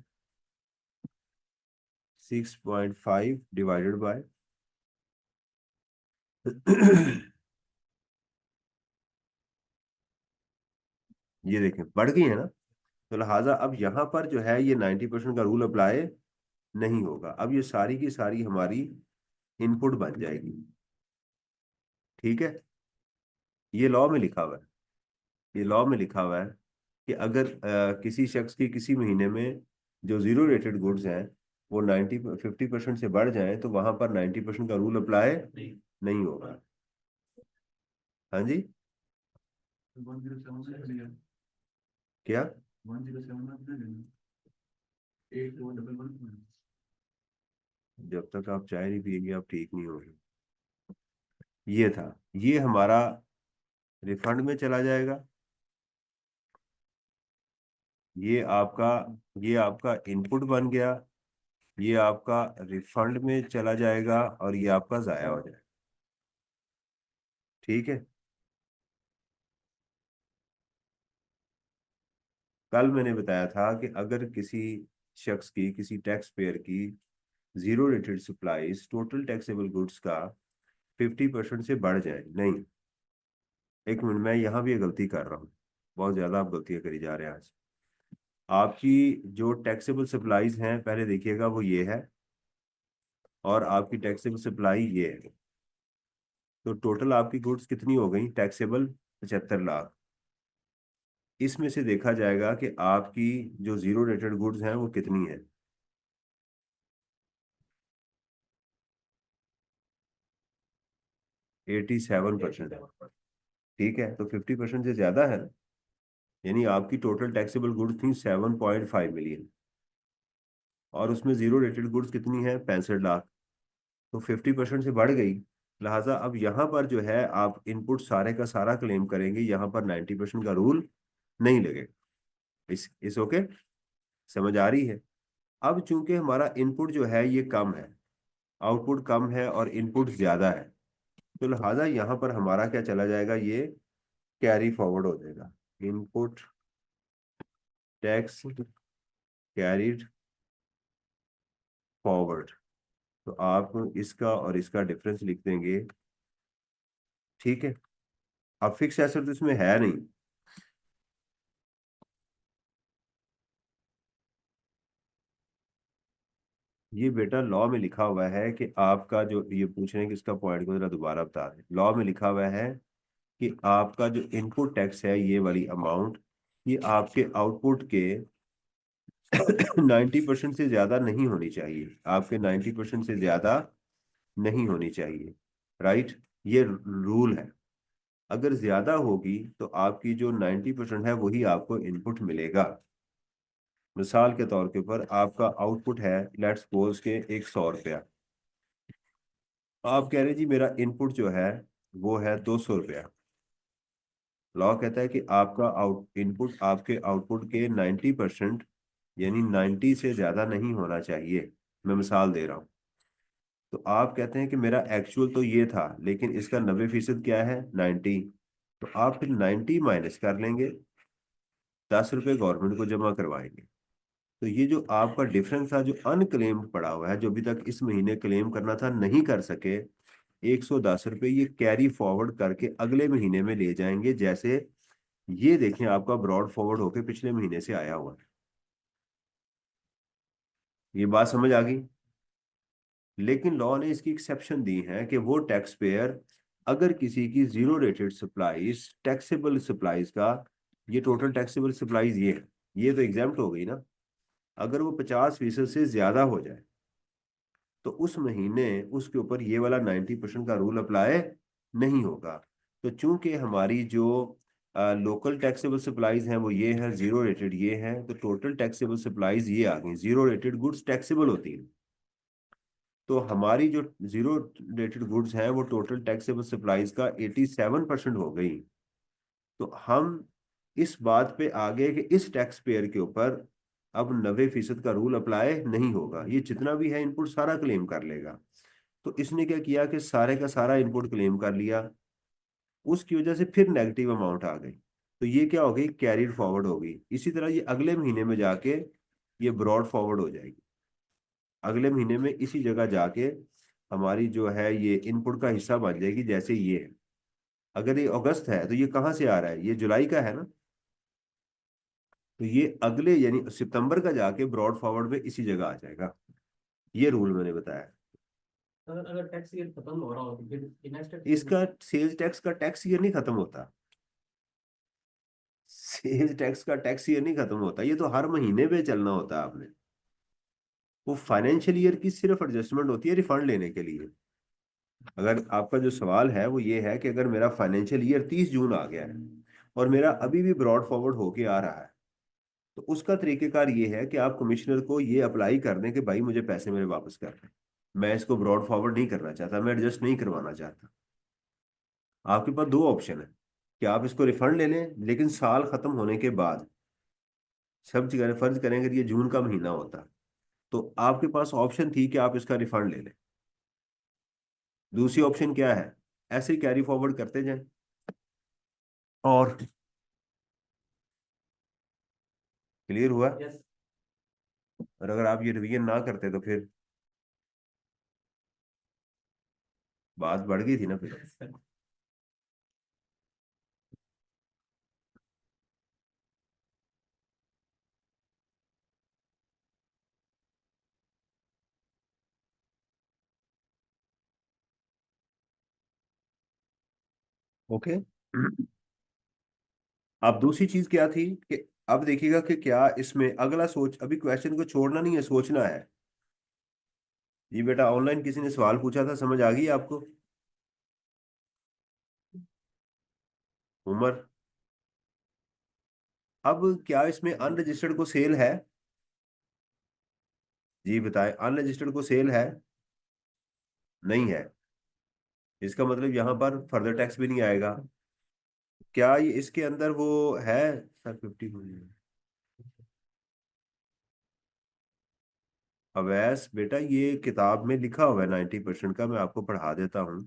6.5 डिवाइडेड बाय ये देखें बढ़ गई है ना। तो लिहाजा अब यहाँ पर जो है ये 90% का रूल अप्लाई नहीं होगा। अब ये सारी की सारी हमारी इनपुट बन जाएगी। ठीक है, ये लॉ में लिखा हुआ है, ये लॉ में लिखा हुआ है कि अगर किसी शख्स की किसी महीने में जो जीरो रेटेड गुड्स हैं वो 50% से बढ़ जाए तो वहां पर 90% का रूल अप्लाई नहीं। नहीं होगा। हाँ जी, 107 से लिया, क्या 107 आपने लेना, 8211। जब तक आप चाय नहीं पिएंगे आप ठीक नहीं होंगे। ये था, ये हमारा रिफंड में चला जाएगा। ये आपका ये आपका इनपुट बन गया, ये आपका रिफंड में चला जाएगा और ये आपका जाया हो जाएगा। ठीक है। कल मैंने बताया था कि अगर किसी शख्स की, किसी टैक्स पेयर की zero rated supplies total taxable goods का 50% से बढ़ जाए, नहीं, एक मिनट, मैं यहाँ भी ये गलती कर रहा हूँ, बहुत ज्यादा आप गलतियां करी जा रहे हैं आज। आपकी जो टैक्सेबल सप्लाईज हैं पहले देखिएगा वो ये है, और आपकी टैक्सेबल सप्लाई ये है। तो टोटल आपकी गुड्स कितनी हो गई टैक्सेबल? 75 लाख। इसमें से देखा जाएगा कि आपकी जो जीरो रेटेड गुड्स हैं वो कितनी है। 87%। ठीक है, तो 50% से ज्यादा है ना, यानी आपकी टोटल टैक्सेबल गुड्स थी 7.5 मिलियन, और उसमें जीरो रेटेड गुड्स कितनी है? 65 लाख। तो 50% से बढ़ गई। लिहाजा अब यहाँ पर जो है आप इनपुट सारे का सारा क्लेम करेंगे, यहाँ पर 90% का रूल नहीं लगेगा। इस ओके, समझ आ रही है? अब चूंकि हमारा इनपुट जो है ये कम है, आउटपुट कम है और इनपुट ज्यादा है, तो लिहाजा यहाँ पर हमारा क्या चला जाएगा, ये कैरी फॉरवर्ड हो जाएगा। Input tax carried forward. तो आप इसका और इसका डिफरेंस लिख देंगे। ठीक है। अब फिक्स एसेट तो इसमें है नहीं, ये बेटा लॉ में लिखा हुआ है कि आपका जो, ये पूछ रहे हैं कि इसका पॉइंट को जरा दोबारा बता दें। लॉ में लिखा हुआ है कि आपका जो इनपुट टैक्स है ये वाली अमाउंट, ये आपके आउटपुट के 90% से ज्यादा नहीं होनी चाहिए, आपके 90% से ज्यादा नहीं होनी चाहिए। राइट, ये रूल है। अगर ज्यादा होगी तो आपकी जो 90% है वही आपको इनपुट मिलेगा। मिसाल के तौर के ऊपर आपका आउटपुट है लेट्स सपोज के 100 रुपया, आप कह रहे हैं जी मेरा इनपुट जो है वो है 200 रुपया। लॉ कहता है कि आपका आउट इनपुट आपके आउटपुट के 90%, यानी 90 से ज्यादा नहीं होना चाहिए। मैं मिसाल दे रहा हूँ। तो आप कहते हैं कि मेरा एक्चुअल तो ये था लेकिन इसका 90% क्या है? 90। तो आप फिर 90 माइनस कर लेंगे, 10 रुपये गवर्नमेंट को जमा करवाएंगे। तो ये जो आपका डिफरेंस था जो अनक्लेम्ड पड़ा हुआ है, जो अभी तक इस महीने क्लेम करना था नहीं कर सके, 110 रुपये, ये कैरी फॉरवर्ड करके अगले महीने में ले जाएंगे। जैसे ये देखें आपका ब्रॉड फॉरवर्ड होके पिछले महीने से आया हुआ है। ये बात समझ आ गई? लेकिन लॉ ने इसकी एक्सेप्शन दी है कि वो टैक्स पेयर अगर किसी की zero rated supplies taxable supplies का, ये टोटल टैक्सेबल सप्लाईज ये तो एग्जाम्प्ट हो गई ना, अगर वो 50% से ज्यादा हो जाए तो उस महीने उसके ऊपर ये वाला 90% का रूल अप्लाई नहीं होगा। तो चूंकि हमारी जो लोकल टैक्सेबल सप्लाईज हैं वो ये है, जीरो रेटेड ये है, तो टोटल टैक्सेबल सप्लाईज ये आ गई। जीरो रेटेड गुड्स टैक्सेबल होती हैं, तो हमारी जो जीरो रेटेड गुड्स हैं वो टोटल टैक्सेबल सप्लाईज का 87% हो गई। तो हम इस बात पे आ गए कि इस टैक्स पेयर के ऊपर अब 90% का रूल अप्लाई नहीं होगा, ये जितना भी है इनपुट सारा क्लेम कर लेगा। तो इसने क्या किया कि सारे का सारा इनपुट क्लेम कर लिया, उसकी वजह से फिर नेगेटिव अमाउंट आ गई। तो ये क्या हो गई? कैरिड फॉरवर्ड हो गई। इसी तरह ये अगले महीने में जाके ये ब्रॉड फॉरवर्ड हो जाएगी। अगले महीने में इसी जगह जाके हमारी जो है ये इनपुट का हिस्सा बन जाएगी। जैसे ये है, अगर ये अगस्त है तो ये कहाँ से आ रहा है? ये जुलाई का है ना, तो ये अगले यानी सितंबर का जाके ब्रॉड फॉरवर्ड में इसी जगह आ जाएगा। ये रूल मैंने बताया। अगर अगर टैक्स ईयर खत्म हो रहा हो तो फिर नेक्स्ट इसका सेल्स टैक्स का टैक्स ईयर नहीं खत्म होता। सेल्स टैक्स का टैक्स ईयर नहीं खत्म होता, ये तो हर महीने पे चलना होता है आपने। वो फाइनेंशियल ईयर की सिर्फ एडजस्टमेंट होती है रिफंड लेने के लिए। अगर आपका जो सवाल है वो ये है कि अगर मेरा फाइनेंशियल ईयर 30 जून आ गया है और मेरा अभी भी ब्रॉड फॉरवर्ड होके आ रहा है, तो उसका तरीकेकार ये है कि आप कमिश्नर को ये अप्लाई कर दें कि भाई मुझे पैसे मेरे वापस कर दें, मैं इसको ब्रॉड फॉरवर्ड नहीं करना चाहता, मैं एडजस्ट नहीं करवाना चाहता। आपके पास दो ऑप्शन है कि आप इसको रिफंड ले लें, लेकिन साल खत्म होने के बाद। सब जगह फर्ज करें अगर ये जून का महीना होता तो आपके पास ऑप्शन थी कि आप इसका रिफंड ले लें। दूसरी ऑप्शन क्या है, ऐसे ही कैरी फॉरवर्ड करते जाएं। और क्लियर हुआ? यस। और अगर आप ये रिवीजन ना करते तो फिर बात बढ़ गई थी ना फिर। ओके। अब दूसरी चीज क्या थी कि अब देखिएगा कि क्या इसमें अगला सोच, अभी क्वेश्चन को छोड़ना नहीं है, सोचना है। जी बेटा, ऑनलाइन किसी ने सवाल पूछा था, समझ आ गई आपको? उमर, अब क्या इसमें अनरजिस्टर्ड को सेल है? जी बताएं, अनरजिस्टर्ड को सेल है? नहीं है। इसका मतलब यहाँ पर फर्दर टैक्स भी नहीं आएगा। क्या ये इसके अंदर वो है? सर 50। अवैस बेटा, ये किताब में लिखा हुआ है 90% का, मैं आपको पढ़ा देता हूँ।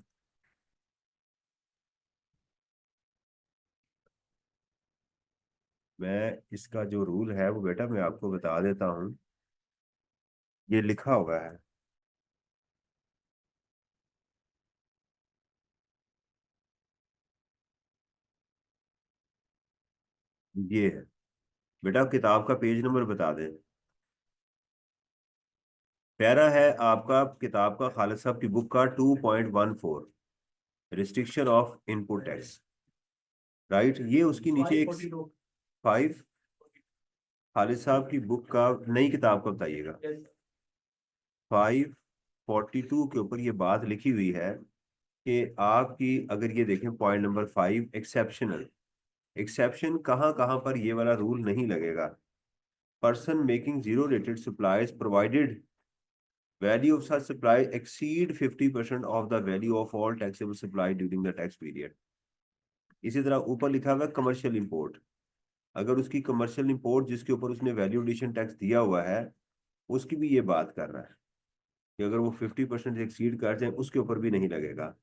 मैं इसका जो रूल है वो बेटा मैं आपको बता देता हूँ, ये लिखा हुआ है। ये है बेटा, किताब का पेज नंबर बता दें। प्यारा है आपका किताब का, खालिद साहब की बुक का 2.14, restriction of input tax. Right, ये उसकी नीचे एक 5। खालिद साहब की बुक का नई किताब का बताइएगा। 542 के ऊपर ये बात लिखी हुई है कि आपकी, अगर ये देखें पॉइंट नंबर 5, एक्सेप्शनल। एक्सेप्शन कहाँ कहाँ पर ये वाला रूल नहीं लगेगा। Person making zero rated supplies provided value of such supply exceed 50% of the value of all taxable supply during the tax period। इसी तरह ऊपर लिखा हुआ है कमर्शियल इंपोर्ट। अगर उसकी कमर्शियल इंपोर्ट जिसके ऊपर उसने वैल्यू एडिशन टैक्स दिया हुआ है, उसकी भी ये बात कर रहा है कि अगर वो 50% से एक्सीड कर जाए उसके ऊपर भी नहीं लगेगा।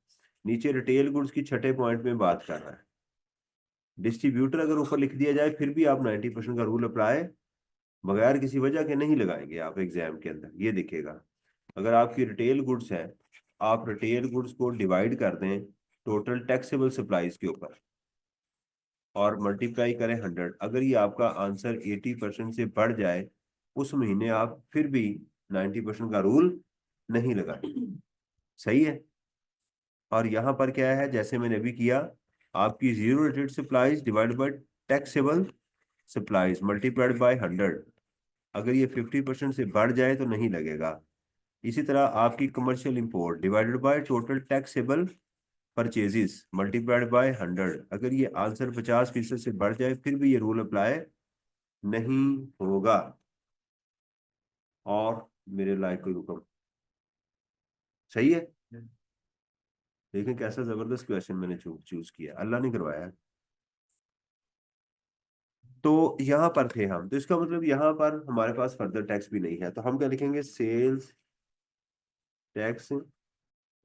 नीचे रिटेल गुड्स की छठे पॉइंट में बात कर रहा है। डिस्ट्रीब्यूटर अगर ऊपर लिख दिया जाए फिर भी आप 90% का रूल अप्लाई बगैर किसी वजह के नहीं लगाएंगे आप एग्जाम के अंदर, ये दिखेगा। अगर आपकी रिटेल गुड्स है, आप रिटेल गुड्स को डिवाइड कर दें टोटल टैक्सेबल सप्लाईज के ऊपर और मल्टीप्लाई करें 100, अगर ये आपका आंसर 80% से बढ़ जाए उस महीने आप फिर भी 90% का रूल नहीं लगाए। सही है। और यहाँ पर क्या है, जैसे मैंने अभी किया, आपकी zero rated supplies divide by taxable supplies multiplied by 100, अगर ये 50% से बढ़ जाए तो नहीं लगेगा। इसी तरह आपकी commercial import divided by total taxable purchases multiplied by 100, अगर ये आंसर 50% से बढ़ जाए फिर भी ये रूल अप्लाई नहीं होगा। और मेरे लायक कोई रुकम। सही है। देखें कैसा जबरदस्त क्वेश्चन मैंने चूज किया, अल्लाह ने करवाया। तो यहाँ पर थे हम, तो इसका मतलब यहाँ पर हमारे पास फर्दर टैक्स भी नहीं है, तो हम क्या लिखेंगे, सेल्स टैक्स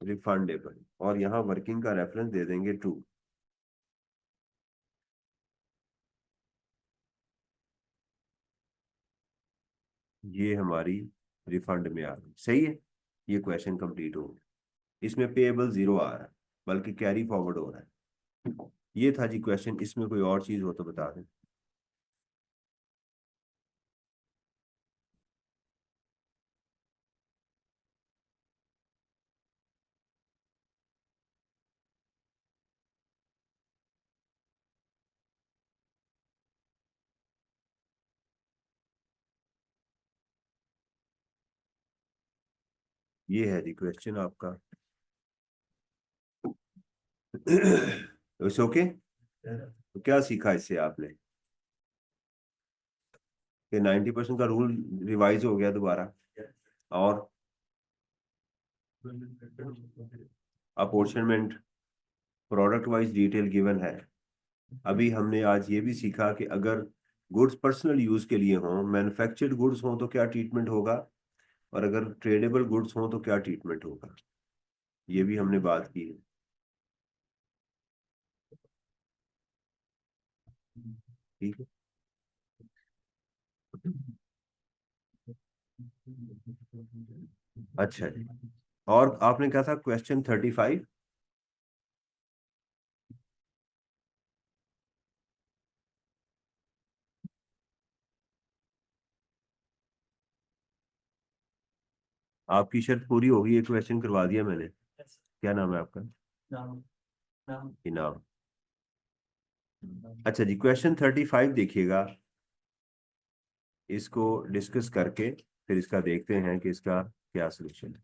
रिफंडेबल, और यहाँ वर्किंग का रेफरेंस दे देंगे 2। ये हमारी रिफंड में आ गई। सही है। ये क्वेश्चन कंप्लीट हो गया। इसमें पेएबल 0 आ रहा है, बल्कि कैरी फॉरवर्ड हो रहा है। ये था जी क्वेश्चन, इसमें कोई और चीज हो तो बता दें। ये है जी क्वेश्चन आपका। It's okay. तो क्या सीखा इससे आपने कि 90% का रूल रिवाइज हो गया दोबारा, और अपॉर्चनमेंट प्रोडक्ट वाइज डिटेल गिवन है। अभी हमने आज ये भी सीखा कि अगर गुड्स पर्सनल यूज के लिए हों, मैन्युफैक्चर्ड गुड्स हों तो क्या ट्रीटमेंट होगा, और अगर ट्रेडेबल गुड्स हों तो क्या ट्रीटमेंट होगा, ये भी हमने बात की है। ठीक है। अच्छा जी, और आपने कहा था क्वेश्चन 35। आपकी शर्त पूरी होगी, एक क्वेश्चन करवा दिया मैंने। क्या नाम है आपका? इनाम। अच्छा जी, क्वेश्चन 35 देखिएगा, इसको डिस्कस करके फिर इसका देखते हैं कि इसका क्या सोल्यूशन है।